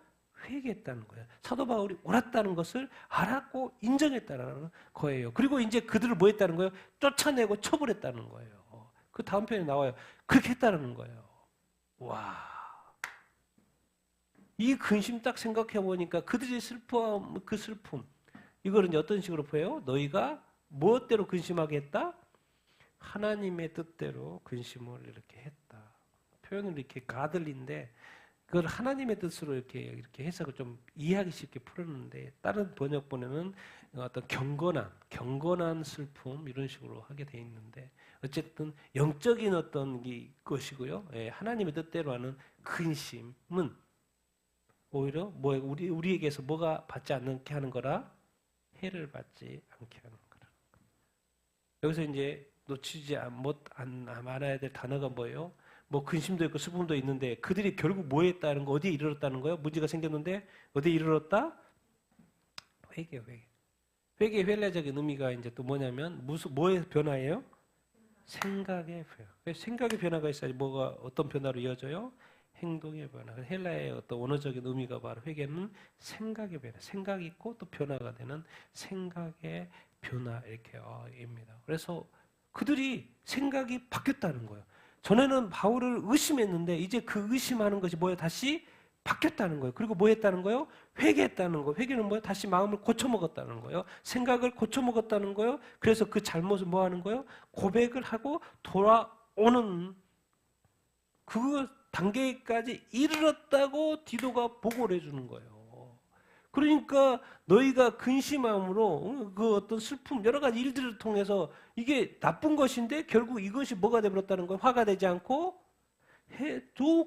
회개했다는 거예요. 사도 바울이 옳았다는 것을 알았고 인정했다는 거예요. 그리고 이제 그들을 뭐 했다는 거예요? 쫓아내고 처벌했다는 거예요. 그 다음 편에 나와요. 그렇게 했다는 거예요. 와. 이 근심 딱 생각해 보니까 그들이 슬퍼함, 그 슬픔. 이거는 어떤 식으로 보여요? 너희가 무엇대로 근심하게 했다? 하나님의 뜻대로 근심을 이렇게 했다. 표현을 이렇게 가들린데 그걸 하나님의 뜻으로 이렇게 해석을 좀 이해하기 쉽게 풀었는데 다른 번역본에는 어떤 경건한 슬픔 이런 식으로 하게 돼 있는데 어쨌든 영적인 어떤 것이고요. 하나님의 뜻대로 하는 근심은 오히려 우리에게서 뭐가 받지 않게 하는 거라? 해를 받지 않게 하는 거라. 여기서 이제 놓치지 말아야 될 단어가 뭐예요? 뭐 근심도 있고 슬픔도 있는데 그들이 결국 뭐 했다는 거, 어디에 이르렀다는 거예요? 문제가 생겼는데 어디에 이르렀다? 회개. 회개의 헬라적인 의미가 이제 또 뭐냐면 뭐의 변화예요? 생각의 변화. 생각의 변화가 있어야지 뭐가 어떤 변화로 이어져요? 행동의 변화. 헬라의 어떤 원어적인 의미가 바로 회개는 생각의 변화. 생각이 있고 또 변화가 되는 생각의 변화 이렇게입니다. 그래서 그들이 생각이 바뀌었다는 거예요. 전에는 바울을 의심했는데 이제 그 의심하는 것이 뭐예요? 다시 바뀌었다는 거예요. 그리고 뭐 했다는 거예요? 회개했다는 거예요. 회개는 뭐예요? 다시 마음을 고쳐먹었다는 거예요. 생각을 고쳐먹었다는 거예요. 그래서 그 잘못을 뭐 하는 거예요? 고백을 하고 돌아오는 그 단계까지 이르렀다고 디도가 보고를 해주는 거예요. 그러니까 너희가 근심함으로 그 어떤 슬픔 여러 가지 일들을 통해서 이게 나쁜 것인데 결국 이것이 뭐가 되버렸다는 거예요? 화가 되지 않고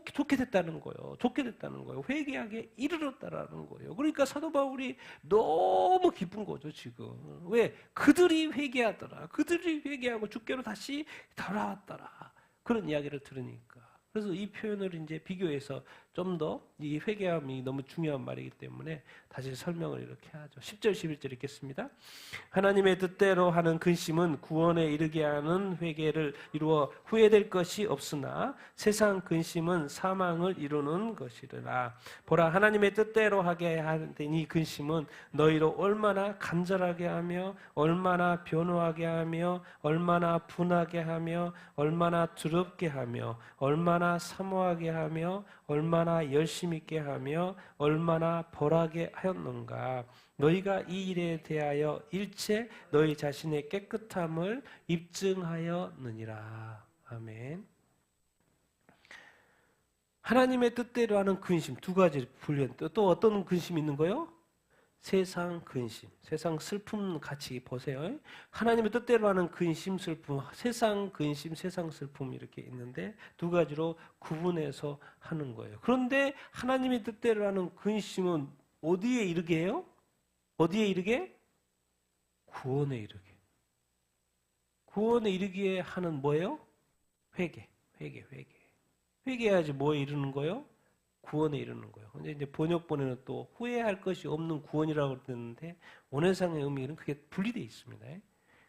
좋게 됐다는 거예요. 회개하게 이르렀다라는 거예요. 그러니까 사도 바울이 너무 기쁜 거죠 지금. 왜? 그들이 회개하더라. 그들이 회개하고 주께로 다시 돌아왔더라. 그런 이야기를 들으니까. 그래서 이 표현을 이제 비교해서 좀 더 이 회개함이 너무 중요한 말이기 때문에 다시 설명을 이렇게 하죠. 10절 11절 읽겠습니다. 하나님의 뜻대로 하는 근심은 구원에 이르게 하는 회개를 이루어 후회될 것이 없으나 세상 근심은 사망을 이루는 것이라. 보라 하나님의 뜻대로 하게 하는 이 근심은 너희로 얼마나 간절하게 하며 얼마나 변호하게 하며 얼마나 분하게 하며 얼마나 두렵게 하며 얼마나 사모하게 하며 얼마나 얼마나 열심 있게 하며 얼마나 벌하게 하였는가. 너희가 이 일에 대하여 일체 너희 자신의 깨끗함을 입증하였느니라. 아멘. 하나님의 뜻대로 하는 근심 두 가지 분류. 또 어떤 근심이 있는 거요? 세상 근심, 세상 슬픔 같이 보세요. 하나님의 뜻대로 하는 근심, 슬픔, 세상 근심, 세상 슬픔 이렇게 있는데 두 가지로 구분해서 하는 거예요. 그런데 하나님의 뜻대로 하는 근심은 어디에 이르게 해요? 어디에 이르게? 구원에 이르게. 구원에 이르게 하는 뭐예요? 회개. 회개해야지 뭐에 이르는 거예요? 구원에 이르는 거예요. 근데 이제 번역본에는 또 후회할 것이 없는 구원이라고 그랬는데 원해상의 의미는 그게 분리되어 있습니다.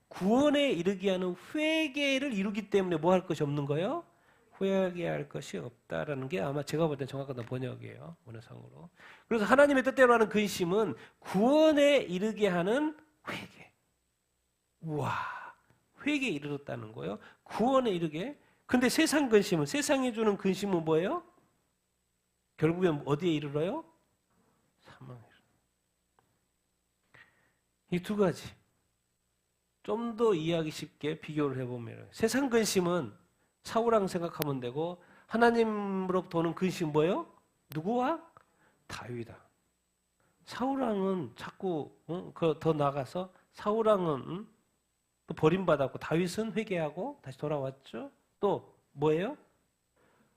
구원에 이르게 하는 회개를 이루기 때문에 뭐 할 것이 없는 거예요? 후회하게 할 것이 없다라는 게 아마 제가 볼 땐 정확한 번역이에요. 원해상으로. 그래서 하나님의 뜻대로 하는 근심은 구원에 이르게 하는 회개. 우와, 회개에 이르렀다는 거예요. 구원에 이르게. 근데 세상 근심은, 세상이 주는 근심은 뭐예요? 결국엔 어디에 이르러요? 사망에 이르러. 이 두 가지 좀 더 이해하기 쉽게 비교를 해보면 세상 근심은 사울왕 생각하면 되고 하나님으로부터 오는 근심 뭐예요? 누구와? 다윗이다. 사울왕은 자꾸 더 나가서 사울왕은 또 버림받았고 다윗은 회개하고 다시 돌아왔죠. 또 뭐예요?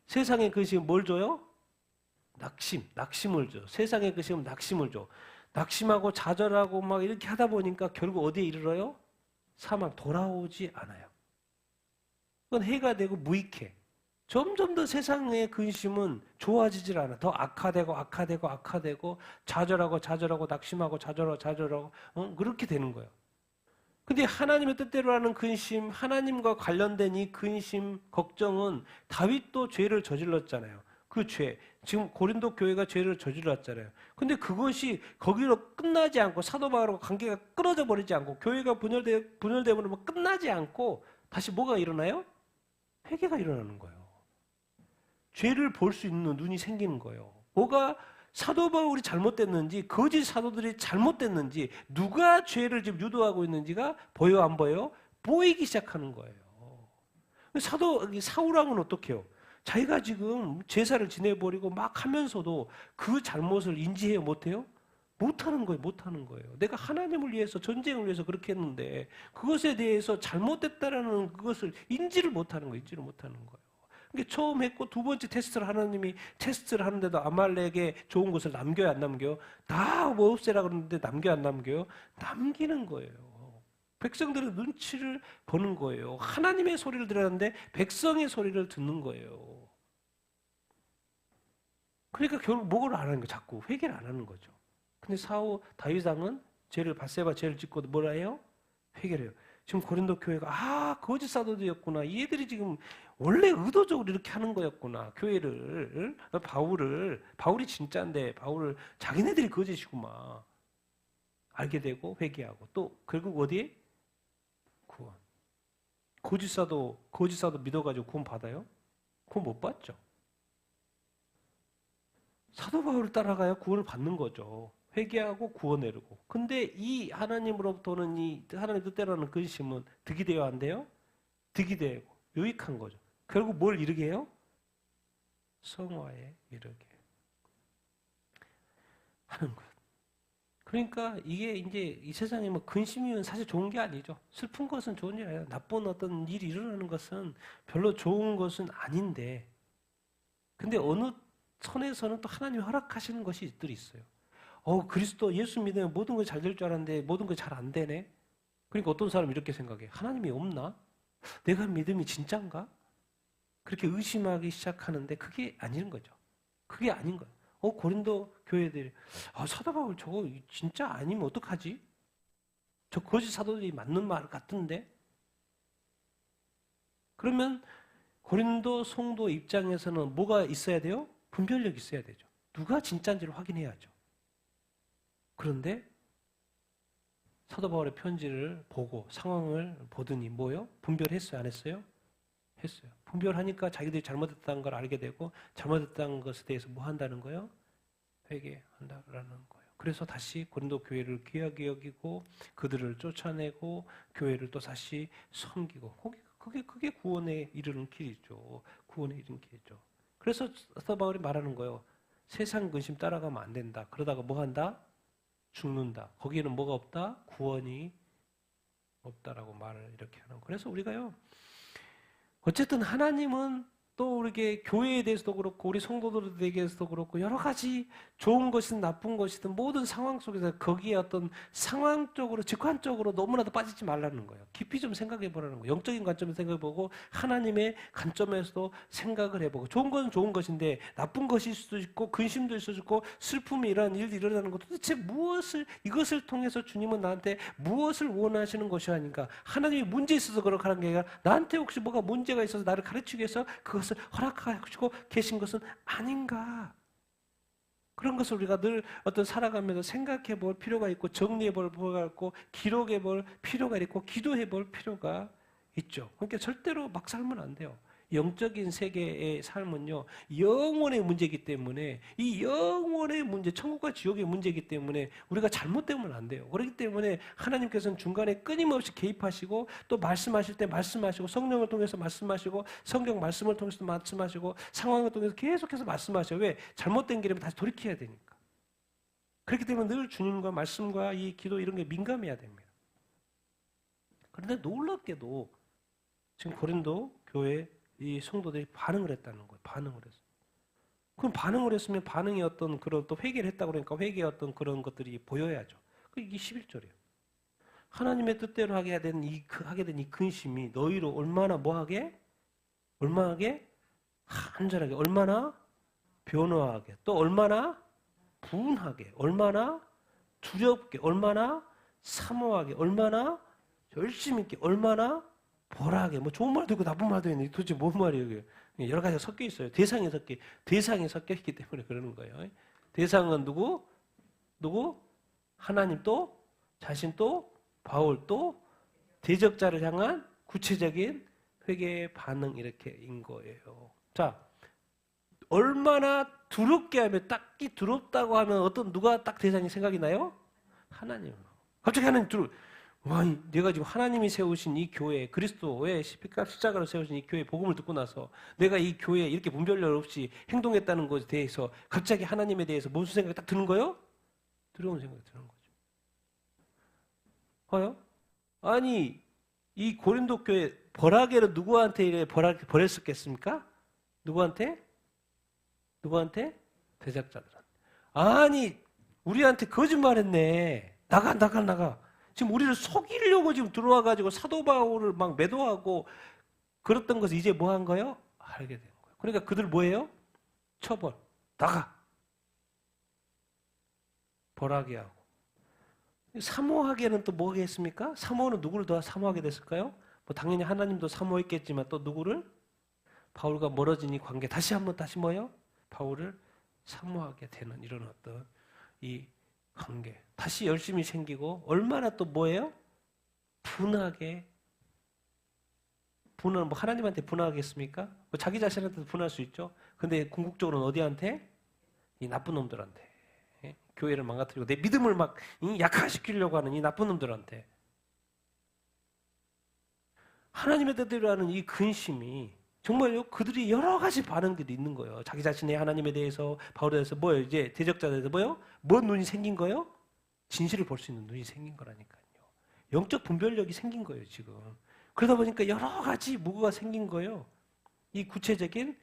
세상의 근심은 뭘 줘요? 낙심을 줘. 세상의 근심은 낙심을 줘. 낙심하고 좌절하고 막 이렇게 하다 보니까 결국 어디에 이르러요? 사망, 돌아오지 않아요. 그건 해가 되고 무익해. 점점 더 세상의 근심은 좋아지질 않아. 더 악화되고 좌절하고 낙심하고 좌절하고 그렇게 되는 거예요. 근데 하나님의 뜻대로 하는 근심, 하나님과 관련된 이 근심, 걱정은 다윗도 죄를 저질렀잖아요. 그 죄. 지금 고린도 교회가 죄를 저질렀잖아요. 근데 그것이 거기로 끝나지 않고 사도 바울과 관계가 끊어져 버리지 않고 교회가 분열되면 끝나지 않고 다시 뭐가 일어나요? 회개가 일어나는 거예요. 죄를 볼 수 있는 눈이 생기는 거예요. 뭐가 사도 바울이 잘못됐는지, 거짓 사도들이 잘못됐는지, 누가 죄를 지금 유도하고 있는지가 보여 안 보여? 보이기 시작하는 거예요. 사울왕은 어떻게 해요? 자기가 지금 제사를 지내버리고 막 하면서도 그 잘못을 인지해요? 못해요? 못하는 거예요. 내가 하나님을 위해서, 전쟁을 위해서 그렇게 했는데 그것에 대해서 잘못됐다라는 그것을 인지를 못하는 거예요. 그러니까 처음 했고 두 번째 하나님이 테스트를 하는데도 아말렉에 좋은 것을 남겨요, 안 남겨요? 다 뭐 없애라 그러는데 남겨요, 안 남겨요? 남기는 거예요. 백성들의 눈치를 보는 거예요. 하나님의 소리를 들었는데 백성의 소리를 듣는 거예요. 그러니까 결국 뭐를 안 하는 거예요? 자꾸 회개를 안 하는 거죠. 근데 다윗왕은 바세바 죄를 짓고 뭐라 해요? 회개를 해요. 지금 고린도 교회가 거짓 사도들이었구나. 얘들이 지금 원래 의도적으로 이렇게 하는 거였구나. 교회를 바울이 진짜인데 바울을 자기네들이 거짓이구만. 알게 되고 회개하고 또 결국 어디에? 구원. 거짓 사도 믿어가지고 구원 받아요? 구원 못 받죠. 사도 바울을 따라가야 구원을 받는 거죠. 회개하고 구원에 이르고. 근데 이 하나님으로부터는 이 하나님 뜻대로는 근심은 득이 돼요, 안 돼요? 득이 되고 유익한 거죠. 결국 뭘 이루게 해요? 성화에 이르게 하는 거예요. 그러니까 이게 이제 이 세상에 뭐 근심이면 사실 좋은 게 아니죠. 슬픈 것은 좋은 일 아니에요. 나쁜 어떤 일이 일어나는 것은 별로 좋은 것은 아닌데, 근데 어느 선에서는 또 하나님이 허락하시는 것들이 있어요. 그리스도 예수 믿으면 모든 것이 잘 될 줄 알았는데 모든 것이 잘 안 되네. 그러니까 어떤 사람은 이렇게 생각해. 하나님이 없나? 내가 믿음이 진짠가? 그렇게 의심하기 시작하는데 그게 아닌 거죠. 그게 아닌 거예요. 고린도 교회들이 사도 바울 저거 진짜 아니면 어떡하지? 저 거짓 사도들이 맞는 말 같은데? 그러면 고린도 성도 입장에서는 뭐가 있어야 돼요? 분별력이 있어야 되죠. 누가 진짜인지를 확인해야죠. 그런데 사도 바울의 편지를 보고 상황을 보더니 뭐요? 분별했어요? 안 했어요? 했어요. 분별하니까 자기들이 잘못했다는 걸 알게 되고 잘못했다는 것에 대해서 뭐 한다는 거예요? 회개한다라는 거예요. 그래서 다시 고린도 교회를 귀하게 여기고 그들을 쫓아내고 교회를 또 다시 섬기고 그게 구원에 이르는 길이죠. 구원에 이르는 길이죠. 그래서 사도 바울이 말하는 거예요. 세상 근심 따라가면 안 된다. 그러다가 뭐 한다? 죽는다. 거기에는 뭐가 없다? 구원이 없다라고 말을 이렇게 하는 거예요. 그래서 우리가요. 어쨌든 하나님은 또 우리에게 교회에 대해서도 그렇고 우리 성도들에 대해서도 그렇고 여러 가지 좋은 것이든 나쁜 것이든 모든 상황 속에서 거기에 어떤 상황적으로 직관적으로 너무나도 빠지지 말라는 거예요. 깊이 좀 생각해 보라는 거예요. 영적인 관점에서 생각해 보고 하나님의 관점에서도 생각을 해보고 좋은 것은 좋은 것인데 나쁜 것일 수도 있고 근심도 있을 수 있고 슬픔이 이러한 일이 일어나는 것도 도대체 이것을 통해서 주님은 나한테 무엇을 원하시는 것이 아닌가. 하나님이 문제 있어서 그렇게 하는 게 아니라 나한테 혹시 뭐가 문제가 있어서 나를 가르치기 위해서 그것을 허락하시고 계신 것은 아닌가. 그런 것을 우리가 늘 어떤 살아가면서 생각해 볼 필요가 있고 정리해 볼 필요가 있고 기록해 볼 필요가 있고 기도해 볼 필요가 있죠. 그러니까 절대로 막 살면 안 돼요. 영적인 세계의 삶은요, 영원의 문제이기 때문에 이 영원의 문제, 천국과 지옥의 문제이기 때문에 우리가 잘못되면 안 돼요. 그렇기 때문에 하나님께서는 중간에 끊임없이 개입하시고 또 말씀하실 때 말씀하시고 성령을 통해서 말씀하시고 성경 말씀을 통해서 말씀하시고 상황을 통해서 계속해서 말씀하셔요. 왜? 잘못된 길이면 다시 돌이켜야 되니까. 그렇기 때문에 늘 주님과 말씀과 이 기도 이런 게 민감해야 됩니다. 그런데 놀랍게도 지금 고린도 교회 이 성도들이 반응을 했다는 거예요. 반응을 했어요. 그럼 반응을 했으면 반응의 어떤 그런 또 회개를 했다고 그러니까 회개의 어떤 그런 것들이 보여야죠. 이게 11절이에요. 하나님의 뜻대로 하게 된 이 근심이 너희로 얼마나 뭐하게? 얼마나 한절하게, 얼마나 변화하게, 또 얼마나 분하게, 얼마나 두렵게, 얼마나 사모하게, 얼마나 열심히 있게, 얼마나 보라하게, 뭐 좋은 말도 있고 나쁜 말도 있는데 도대체 뭔 말이에요? 이게 여러 가지가 섞여 있어요. 대상이 섞여 있기 때문에 그러는 거예요. 대상은 누구? 하나님 또 자신 또 바울 또 대적자를 향한 구체적인 회개의 반응 이렇게인 거예요. 자, 얼마나 두렵게 하면 딱히 두렵다고 하면 누가 딱 대상이 생각이 나요? 하나님. 갑자기 하나님 와, 내가 지금 하나님이 세우신 이 교회, 그리스도의 십자가로 세우신 이 교회 복음을 듣고 나서 내가 이 교회에 이렇게 분별력 없이 행동했다는 것에 대해서 갑자기 하나님에 대해서 무슨 생각이 딱 드는 거예요? 두려운 생각이 드는 거죠. 봐요? 아니, 이 고린도 교회 벌하게를 누구한테 버렸었겠습니까? 누구한테? 대적자들한테. 아니, 우리한테 거짓말했네. 나가. 지금 우리를 속이려고 지금 들어와가지고 사도 바울을 막 매도하고 그랬던 것을 이제 뭐 한 거예요? 알게 된 거예요. 그러니까 그들 뭐예요? 처벌. 나가. 벌하게 하고. 사모하게는 또 뭐겠습니까? 사모는 누구를 더 사모하게 됐을까요? 뭐 당연히 하나님도 사모했겠지만 또 누구를? 바울과 멀어진 이 관계 다시 뭐예요? 바울을 사모하게 되는 이런 어떤 이 관계. 다시 열심히 생기고 얼마나 또 뭐예요? 분하게. 뭐 하나님한테 분하겠습니까? 뭐 자기 자신한테도 분할 수 있죠. 근데 궁극적으로는 어디한테? 이 나쁜 놈들한테. 예? 교회를 망가뜨리고 내 믿음을 막 약화시키려고 하는 이 나쁜 놈들한테. 하나님의 뜻대로 하는 이 근심이 정말요, 그들이 여러 가지 반응들이 있는 거예요. 자기 자신의 하나님에 대해서, 바울에 대해서 뭐예요? 이제 대적자들에 대해서 뭐예요? 뭔 눈이 생긴 거예요? 진실을 볼 수 있는 눈이 생긴 거라니까요. 영적 분별력이 생긴 거예요, 지금. 그러다 보니까 여러 가지 무구가 생긴 거예요. 이 구체적인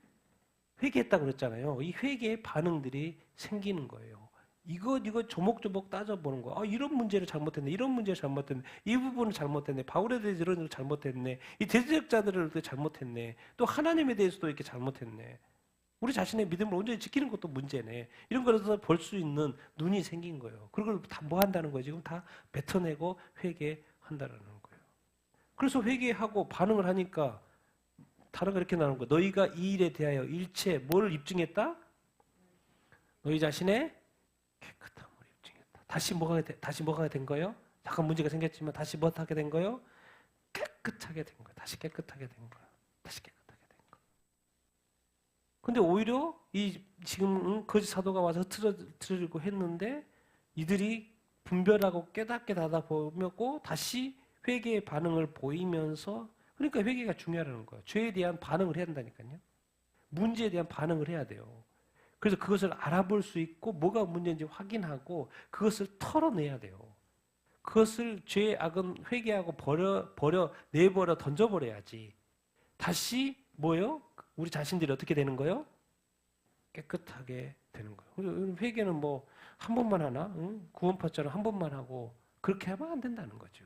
회개했다고 그랬잖아요. 이 회개의 반응들이 생기는 거예요. 이거 조목조목 따져보는 거야. 이런 문제를 잘못했네. 이런 문제를 잘못했네. 이 부분을 잘못했네. 바울에 대해서 이런 걸 잘못했네. 이 대적자들을 잘못했네. 또 하나님에 대해서도 이렇게 잘못했네. 우리 자신의 믿음을 온전히 지키는 것도 문제네. 이런 거에서 볼 수 있는 눈이 생긴 거예요. 그걸 다 뭐 한다는 거예요? 지금 다 뱉어내고 회개한다는 거예요. 그래서 회개하고 반응을 하니까 다른 거 이렇게 나오는 거예요. 너희가 이 일에 대하여 일체 뭐를 입증했다? 너희 자신의 깨끗함을 입증했다. 다시 뭐가 된 거예요? 잠깐 문제가 생겼지만 다시 뭐 하게 된 거예요? 깨끗하게 된 거예요. 다시 깨끗하게 된 거예요. 다시 깨끗하게 된 거예요. 근데 오히려 이 지금 거짓 사도가 와서 흐트러뜨리고 했는데 이들이 분별하고 깨닫게 하다 보고 다시 회개의 반응을 보이면서, 그러니까 회개가 중요하다는 거예요. 죄에 대한 반응을 해야 된다니까요. 문제에 대한 반응을 해야 돼요. 그래서 그것을 알아볼 수 있고 뭐가 문제인지 확인하고 그것을 털어내야 돼요. 그것을 죄의 악은 회개하고 내버려 던져버려야지. 다시 뭐요? 우리 자신들이 어떻게 되는 거예요? 깨끗하게 되는 거예요. 회개는 뭐 한 번만 하나? 응? 구원파처럼 한 번만 하고 그렇게 하면 안 된다는 거죠.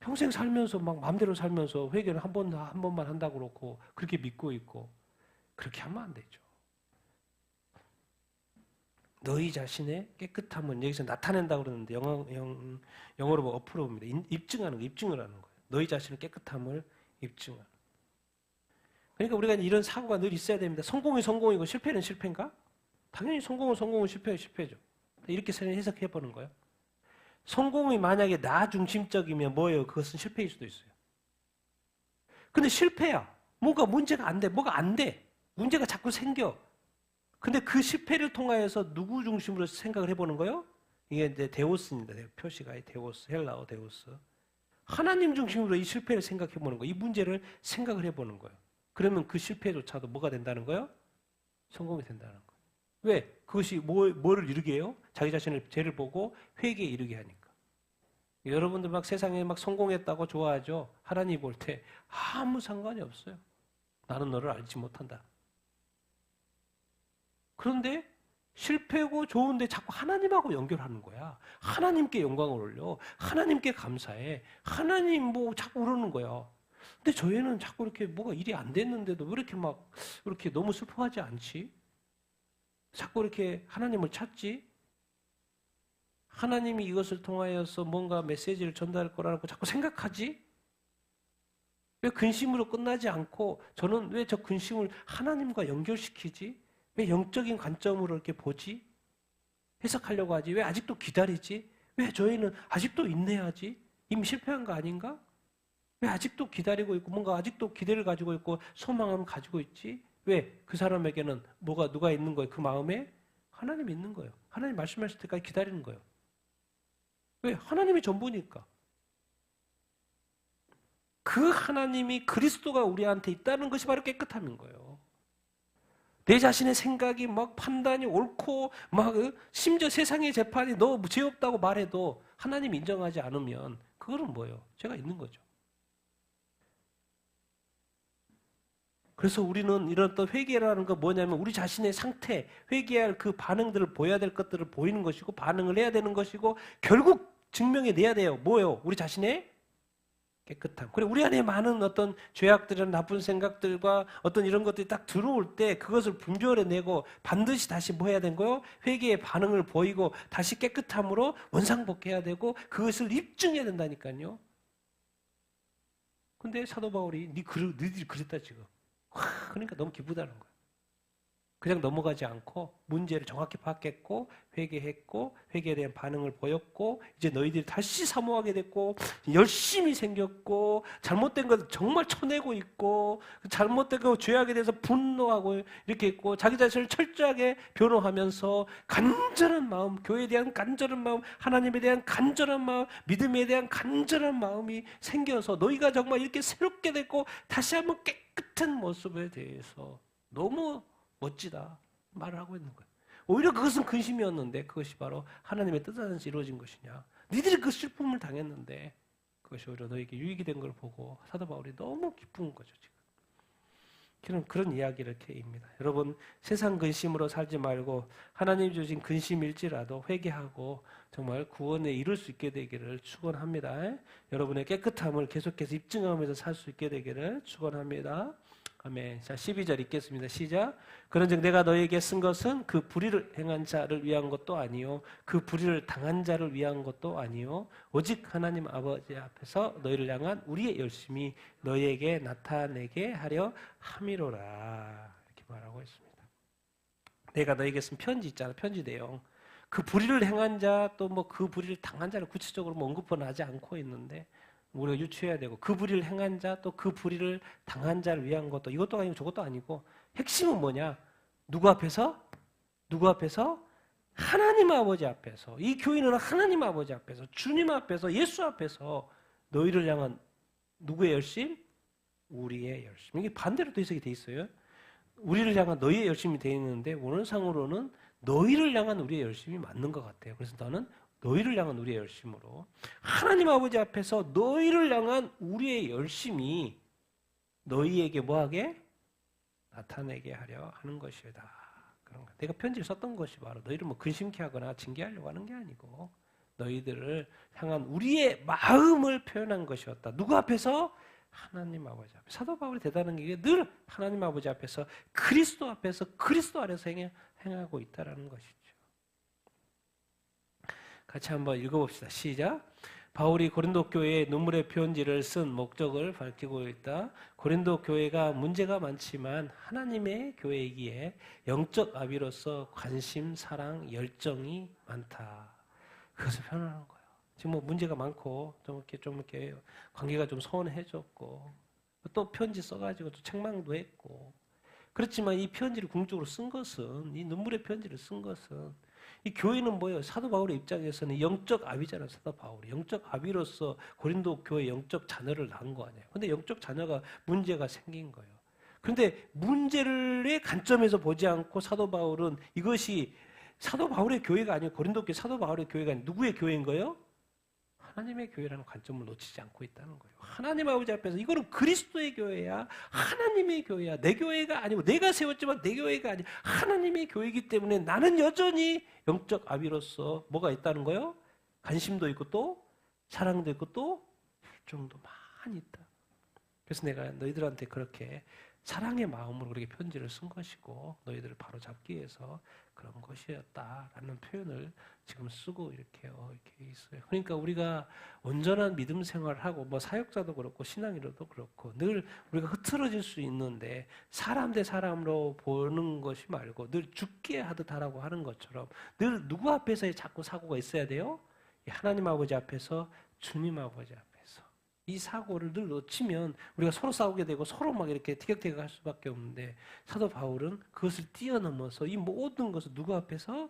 평생 살면서 막 마음대로 살면서 회개는 한 번만 한다고 그렇고 그렇게 믿고 있고 그렇게 하면 안 되죠. 너희 자신의 깨끗함은 여기서 나타낸다고 그러는데 영어로 뭐 어프로브입니다. 입증하는 거, 입증을 하는 거예요. 너희 자신의 깨끗함을 입증하는. 그러니까 우리가 이런 사고가 늘 있어야 됩니다. 성공이 성공이고 실패는 실패인가? 당연히 성공은 성공은 실패는 실패죠. 이렇게 해석해 보는 거예요. 성공이 만약에 나 중심적이면 뭐예요? 그것은 실패일 수도 있어요. 근데 실패야. 뭔가 문제가 안 돼. 뭐가 안 돼. 문제가 자꾸 생겨. 근데 그 실패를 통하여서 누구 중심으로 생각을 해보는 거예요? 이게 이제 데오스입니다. 표시가 데오스, 헬라어 데오스. 하나님 중심으로 이 실패를 생각해 보는 거예요. 이 문제를 생각을 해보는 거예요. 그러면 그 실패조차도 뭐가 된다는 거예요? 성공이 된다는 거예요. 왜? 그것이 뭐를 이루게 해요? 자기 자신을 죄를 보고 회개에 이르게 하니까. 여러분들 막 세상에 막 성공했다고 좋아하죠? 하나님 볼 때 아무 상관이 없어요. 나는 너를 알지 못한다. 그런데 실패고 좋은데 자꾸 하나님하고 연결하는 거야. 하나님께 영광을 올려. 하나님께 감사해. 하나님 뭐 자꾸 그러는 거야. 근데 저희는 자꾸 이렇게 뭐가 일이 안 됐는데도 왜 이렇게 막 이렇게 너무 슬퍼하지 않지? 자꾸 이렇게 하나님을 찾지? 하나님이 이것을 통하여서 뭔가 메시지를 전달할 거라고 자꾸 생각하지? 왜 근심으로 끝나지 않고 저는 왜 저 근심을 하나님과 연결시키지? 왜 영적인 관점으로 이렇게 보지? 해석하려고 하지? 왜 아직도 기다리지? 왜 저희는 아직도 인내하지? 이미 실패한 거 아닌가? 왜 아직도 기다리고 있고 뭔가 아직도 기대를 가지고 있고 소망을 가지고 있지? 왜? 그 사람에게는 누가 있는 거예요? 그 마음에 하나님이 있는 거예요. 하나님 말씀하실 때까지 기다리는 거예요. 왜? 하나님이 전부니까. 그 하나님이 그리스도가 우리한테 있다는 것이 바로 깨끗함인 거예요. 내 자신의 생각이 막 판단이 옳고 막 심지어 세상의 재판이 너 죄 없다고 말해도 하나님이 인정하지 않으면 그거는 뭐예요? 죄가 있는 거죠. 그래서 우리는 이런 또 회개라는 건 뭐냐면 우리 자신의 상태, 회개할 그 반응들을 보여야 될 것들을 보이는 것이고 반응을 해야 되는 것이고 결국 증명해 내야 돼요. 뭐예요? 우리 자신의 깨끗함. 그리고 우리 안에 많은 어떤 죄악들이나 나쁜 생각들과 어떤 이런 것들이 딱 들어올 때 그것을 분별해내고 반드시 다시 뭐 해야 되는 거예요? 회개의 반응을 보이고 다시 깨끗함으로 원상복귀해야 되고 그것을 입증해야 된다니까요. 근데 사도 바울이 너희들이 그랬다 지금. 그러니까 너무 기쁘다는 거예요. 그냥 넘어가지 않고 문제를 정확히 파악했고 회개했고 회개에 대한 반응을 보였고 이제 너희들이 다시 사모하게 됐고 열심히 생겼고 잘못된 것 정말 쳐내고 있고 잘못된 거 죄악에 대해서 분노하고 이렇게 있고 자기 자신을 철저하게 변호하면서 간절한 마음, 교회에 대한 간절한 마음, 하나님에 대한 간절한 마음, 믿음에 대한 간절한 마음이 생겨서 너희가 정말 이렇게 새롭게 됐고 다시 한번 깨끗한 모습에 대해서 너무 멋지다 말을 하고 있는 거예요. 오히려 그것은 근심이었는데 그것이 바로 하나님의 뜻 안에서 이루어진 것이냐. 너희들이 그 슬픔을 당했는데 그것이 오히려 너에게 유익이 된 걸 보고 사도 바울이 너무 기쁜 거죠. 지금 그런 이야기를 이렇게입니다. 여러분 세상 근심으로 살지 말고 하나님 주신 근심일지라도 회개하고 정말 구원에 이룰 수 있게 되기를 축원합니다. 여러분의 깨끗함을 계속해서 입증하면서 살 수 있게 되기를 축원합니다. 아멘. 자, 12절 읽겠습니다. 시작. 그런즉 내가 너에게 쓴 것은 그 불의를 행한 자를 위한 것도 아니요 그 불의를 당한 자를 위한 것도 아니요 오직 하나님 아버지 앞에서 너희를 향한 우리의 열심이 너희에게 나타내게 하려 함이로라. 이렇게 말하고 있습니다. 내가 너에게 쓴 편지 있잖아. 편지 내용. 그 불의를 행한 자 또 뭐 그 불의를 당한 자를 구체적으로 언급은 하지 않고 있는데 우리가 유추해야 되고 그 불의를 행한 자 또 그 불의를 당한 자를 위한 것도 이것도 아니고 저것도 아니고 핵심은 뭐냐? 누구 앞에서? 누구 앞에서? 하나님 아버지 앞에서. 이 교회는 하나님 아버지 앞에서 주님 앞에서 예수 앞에서 너희를 향한 누구의 열심? 우리의 열심. 이게 반대로 또 해석이 돼 있어요. 우리를 향한 너희의 열심이 되어 있는데 원어상으로는 너희를 향한 우리의 열심이 맞는 것 같아요. 그래서 나는 너희를 향한 우리의 열심으로 하나님 아버지 앞에서 너희를 향한 우리의 열심이 너희에게 뭐하게? 나타내게 하려 하는 것이다. 그런 거. 내가 편지를 썼던 것이 바로 너희를 뭐 근심케 하거나 징계하려고 하는 게 아니고 너희들을 향한 우리의 마음을 표현한 것이었다. 누구 앞에서? 하나님 아버지 앞에. 사도 바울이 대단한 게 늘 하나님 아버지 앞에서 그리스도 앞에서 그리스도 아래서 행하고 있다라는 것이죠. 같이 한번 읽어봅시다. 시작. 바울이 고린도 교회에 눈물의 편지를 쓴 목적을 밝히고 있다. 고린도 교회가 문제가 많지만 하나님의 교회이기에 영적 아비로서 관심, 사랑, 열정이 많다. 그것을 표현하는 거예요. 지금 뭐 문제가 많고 좀 이렇게 관계가 좀 소원해졌고 또 편지 써가지고 또 책망도 했고 그렇지만 이 편지를 궁극적으로 쓴 것은 이 눈물의 편지를 쓴 것은 이 교회는 뭐예요? 사도 바울의 입장에서는 영적 아비잖아요. 사도 바울이 영적 아비로서 고린도 교회 영적 자녀를 낳은 거 아니에요. 근데 영적 자녀가 문제가 생긴 거예요. 그런데 문제의 관점에서 보지 않고 사도 바울은 이것이 사도 바울의 교회가 아니고 고린도 교회 사도 바울의 교회가 아니고 누구의 교회인 거예요? 하나님의 교회라는 관점을 놓치지 않고 있다는 거예요. 하나님 아버지 앞에서 이거는 그리스도의 교회야. 하나님의 교회야. 내 교회가 아니고 내가 세웠지만 내 교회가 아니고 하나님의 교회이기 때문에 나는 여전히 영적 아비로서 뭐가 있다는 거예요? 관심도 있고 또 사랑도 있고 또 열정도 많이 있다. 그래서 내가 너희들한테 그렇게 사랑의 마음으로 그렇게 편지를 쓴 것이고 너희들을 바로 잡기 위해서 그런 것이었다라는 표현을 지금 쓰고 이렇게 있어요. 그러니까 우리가 온전한 믿음 생활을 하고 뭐 사역자도 그렇고 신앙이라도 그렇고 늘 우리가 흐트러질 수 있는데 사람 대 사람으로 보는 것이 말고 늘 죽게 하듯 하라고 하는 것처럼 늘 누구 앞에서 자꾸 사고가 있어야 돼요? 하나님 아버지 앞에서 주님 아버지 앞에서 이 사고를 늘 놓치면 우리가 서로 싸우게 되고 서로 막 이렇게 티격태격할 수밖에 없는데 사도 바울은 그것을 뛰어넘어서 이 모든 것을 누구 앞에서?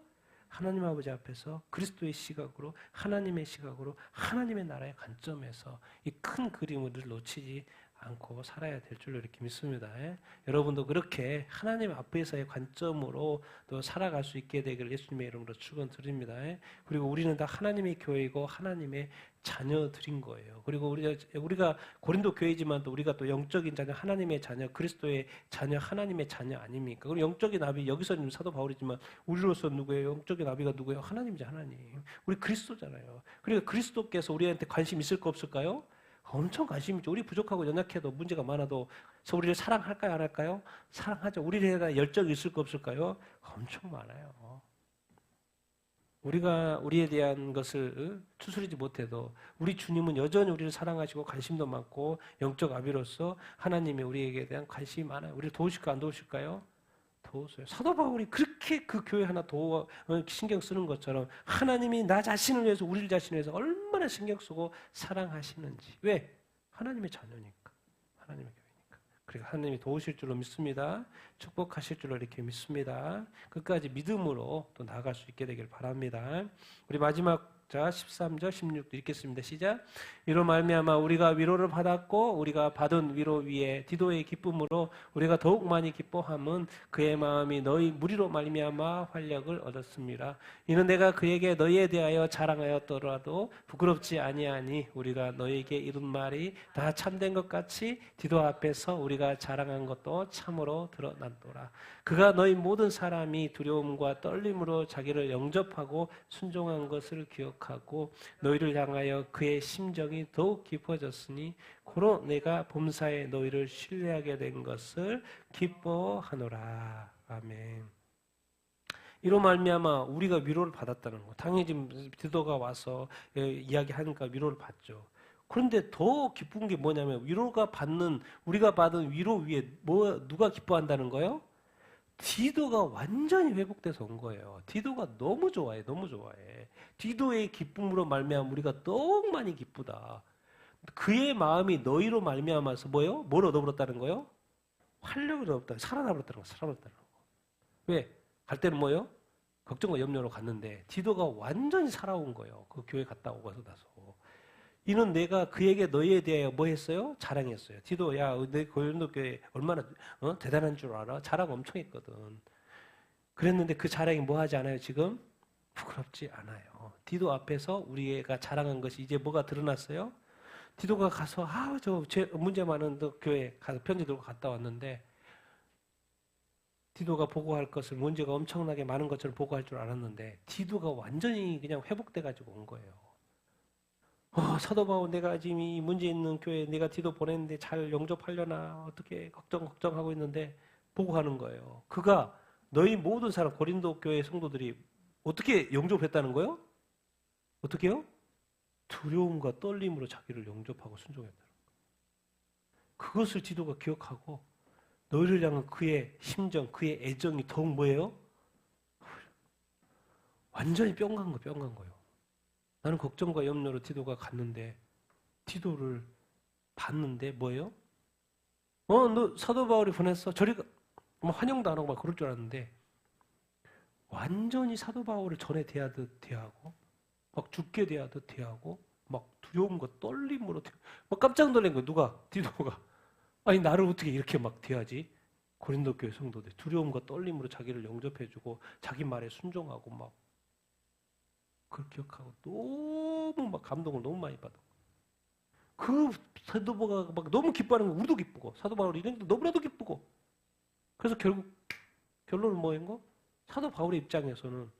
하나님 아버지 앞에서 그리스도의 시각으로 하나님의 시각으로 하나님의 나라의 관점에서 이 큰 그림을 늘 놓치지 않고 살아야 될 줄로 이렇게 믿습니다. 여러분도 그렇게 하나님 앞에서의 관점으로 또 살아갈 수 있게 되기를 예수님의 이름으로 축원드립니다. 그리고 우리는 다 하나님의 교회이고 하나님의 자녀들인 거예요. 그리고 우리가 고린도 교회지만 또 우리가 또 영적인 자녀, 하나님의 자녀, 그리스도의 자녀, 하나님의 자녀 아닙니까? 그리고 영적인 아비 여기서는 사도 바울이지만 우리로서 누구예요? 영적인 아비가 누구예요? 하나님이죠, 하나님. 우리 그리스도잖아요. 그러니까 그리스도께서 우리한테 관심 있을까 없을까요? 엄청 관심 있죠. 우리 부족하고 연약해도 문제가 많아도 우리를 사랑할까요? 안 할까요? 사랑하죠. 우리에 대한 열정이 있을까 없을까요? 엄청 많아요. 우리가 우리에 대한 것을 추스리지 못해도 우리 주님은 여전히 우리를 사랑하시고 관심도 많고 영적 아비로서 하나님이 우리에게 대한 관심이 많아요. 우리를 도우실까 안 도우실까요? 도우세요. 사도 바울이 그렇게 그 교회 하나 신경 쓰는 것처럼 하나님이 나 자신을 위해서 우리를 자신을 위해서 얼마나 신경 쓰고 사랑하시는지. 왜? 하나님의 자녀니까. 하나님의 교회니까. 그러니까 하나님이 도우실 줄로 믿습니다. 축복하실 줄로 이렇게 믿습니다. 끝까지 믿음으로 또 나아갈 수 있게 되길 바랍니다. 우리 마지막 13절 16절 읽겠습니다. 시작. 이로 말미암아 우리가 위로를 받았고 우리가 받은 위로 위에 디도의 기쁨으로 우리가 더욱 많이 기뻐함은 그의 마음이 너희 무리로 말미암아 활력을 얻었습니다. 이는 내가 그에게 너희에 대하여 자랑하였더라도 부끄럽지 아니하니 우리가 너희에게 이룬 말이 다 참된 것 같이 디도 앞에서 우리가 자랑한 것도 참으로 드러났더라. 그가 너희 모든 사람이 두려움과 떨림으로 자기를 영접하고 순종한 것을 기억하고 너희를 향하여 그의 심정이 더욱 깊어졌으니 고로 내가 범사에 너희를 신뢰하게 된 것을 기뻐하노라. 아멘. 이로 말미암아 우리가 위로를 받았다는 거. 당연히 지금 디도가 와서 이야기하니까 위로를 받죠. 그런데 더 기쁜 게 뭐냐면 우리가 받은 위로 위에 누가 기뻐한다는 거예요? 디도가 완전히 회복돼서 온 거예요. 디도가 너무 좋아해, 너무 좋아해. 디도의 기쁨으로 말미암아 우리가 너무 많이 기쁘다. 그의 마음이 너희로 말미암아서 뭐요? 뭘 얻어버렸다는 거요? 활력을 얻었다. 살아나버렸다는 거. 살아나버렸다는 거. 왜? 갈 때는 뭐요? 걱정과 염려로 갔는데 디도가 완전히 살아온 거예요. 그 교회 갔다 오고 나서. 이는 내가 그에게 너희에 대하여 뭐 했어요? 자랑했어요. 디도, 야, 내 고린도 교회 얼마나 대단한 줄 알아? 자랑 엄청 했거든. 그랬는데 그 자랑이 뭐 하지 않아요, 지금? 부끄럽지 않아요. 디도 앞에서 우리가 자랑한 것이 이제 뭐가 드러났어요? 디도가 가서, 문제 많은 교회 가서 편지 들고 갔다 왔는데, 디도가 보고할 것을 문제가 엄청나게 많은 것처럼 보고할 줄 알았는데, 디도가 완전히 그냥 회복돼가지고 온 거예요. 사도 바울 내가 지금 이 문제 있는 교회 내가 디도 보냈는데 잘 영접하려나 어떻게 걱정하고 있는데 보고하는 거예요. 그가 너희 모든 사람 고린도 교회 성도들이 어떻게 영접했다는 거예요? 어떻게요? 두려움과 떨림으로 자기를 영접하고 순종했다는 거예요. 그것을 디도가 기억하고 너희를 향한 그의 심정, 그의 애정이 더욱 뭐예요? 완전히 뿅 간 거예요. 나는 걱정과 염려로 디도가 갔는데 디도를 봤는데 뭐예요? 너 사도 바울이 보냈어. 저리 가. 환영도 안 하고 막 그럴 줄 알았는데 완전히 사도 바울을 전에 대하듯 대하고 막 죽게 대하듯 대하고 막 두려움과 떨림으로 막 깜짝 놀란 거예요. 누가? 디도가. 아니 나를 어떻게 이렇게 막 대하지? 고린도 교회 성도들 두려움과 떨림으로 자기를 영접해주고 자기 말에 순종하고 막 그걸 기억하고 너무 막 감동을 너무 많이 받아. 그 사도 바울가 막 너무 기뻐하는 거 우리도 기쁘고 사도 바울이 이런 게 너무나도 기쁘고 그래서 결론은 뭐인 거? 사도 바울의 입장에서는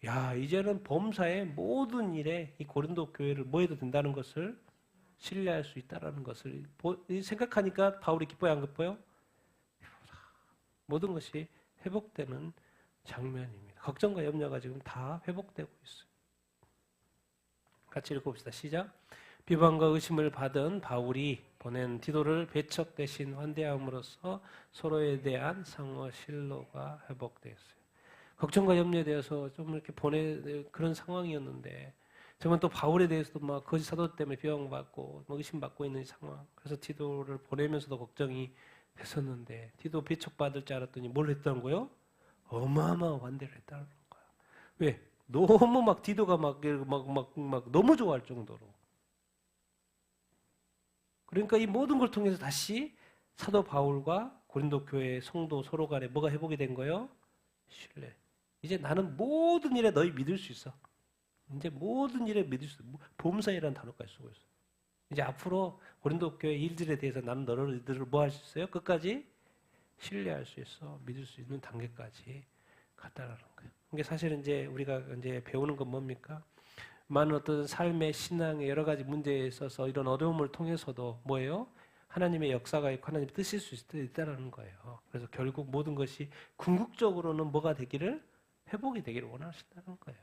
야 이제는 범사의 모든 일에 이 고린도 교회를 뭐 해도 된다는 것을 신뢰할 수 있다라는 것을 생각하니까 바울이 기뻐요 안 기뻐요? 모든 것이 회복되는 장면입니다. 걱정과 염려가 지금 다 회복되고 있어요. 같이 읽어봅시다. 시작. 비방과 의심을 받은 바울이 보낸 디도를 배척 대신 환대함으로써 서로에 대한 상호 신뢰가 회복되었어요. 걱정과 염려에 대해서 좀 이렇게 그런 상황이었는데 정말 또 바울에 대해서도 막 거짓 사도 때문에 비방받고 의심받고 있는 상황. 그래서 디도를 보내면서도 걱정이 됐었는데 디도 배척받을 줄 알았더니 뭘 했다는 거예요? 어마어마한 환대를 했다는 거야. 왜? 너무 막 디도가 막 너무 좋아할 정도로. 그러니까 이 모든 걸 통해서 다시 사도 바울과 고린도 교회 성도 서로 간에 뭐가 회복이 된 거예요? 신뢰. 이제 나는 모든 일에 너희 믿을 수 있어. 이제 모든 일에 믿을 수 있어. 범사이라는 단어까지 쓰고 있어. 이제 앞으로 고린도 교회 일들에 대해서 나는 너희들을 뭐 할 수 있어요? 끝까지 신뢰할 수 있어. 믿을 수 있는 단계까지 갔다라는 거예요. 이게 사실은 이제 우리가 이제 배우는 건 뭡니까? 많은 어떤 삶의 신앙의 여러 가지 문제에 있어서 이런 어려움을 통해서도 뭐예요? 하나님의 역사가 있고 하나님의 뜻일 수 있다는 거예요. 그래서 결국 모든 것이 궁극적으로는 뭐가 되기를 회복이 되기를 원하신다는 거예요.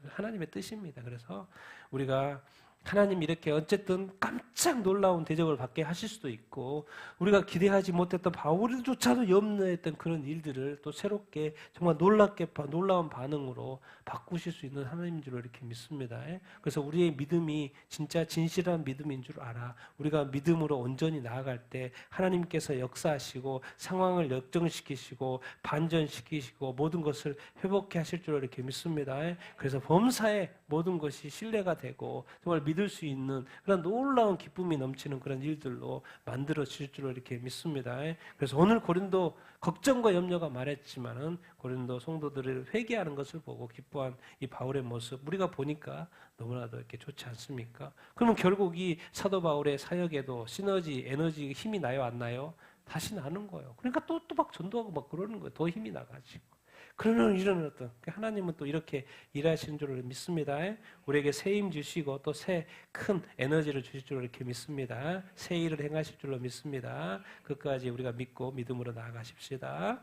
하나님의 뜻입니다. 그래서 우리가 하나님 이렇게 어쨌든 깜짝 놀라운 대접을 받게 하실 수도 있고 우리가 기대하지 못했던 바울조차도 염려했던 그런 일들을 또 새롭게 정말 놀라운 반응으로 바꾸실 수 있는 하나님인 줄 이렇게 믿습니다. 그래서 우리의 믿음이 진짜 진실한 믿음인 줄 알아. 우리가 믿음으로 온전히 나아갈 때 하나님께서 역사하시고 상황을 역정시키시고 반전시키시고 모든 것을 회복해 하실 줄 이렇게 믿습니다. 그래서 범사에 모든 것이 신뢰가 되고 정말 믿을 수 있는 그런 놀라운 기쁨이 넘치는 그런 일들로 만들어질 줄 이렇게 믿습니다. 그래서 오늘 고린도 걱정과 염려가 말했지만은 고린도 성도들을 회개하는 것을 보고 기뻐한 이 바울의 모습 우리가 보니까 너무나도 이렇게 좋지 않습니까? 그러면 결국 이 사도 바울의 사역에도 시너지, 에너지, 힘이 나요, 안 나요? 다시 나는 거예요. 그러니까 또 막 전도하고 막 그러는 거예요. 더 힘이 나가지고. 그러는 이런 어떤 하나님은 또 이렇게 일하시는 줄 믿습니다. 우리에게 새 힘 주시고 또 새 큰 에너지를 주실 줄 이렇게 믿습니다. 새 일을 행하실 줄로 믿습니다. 끝까지 우리가 믿고 믿음으로 나아가십시다.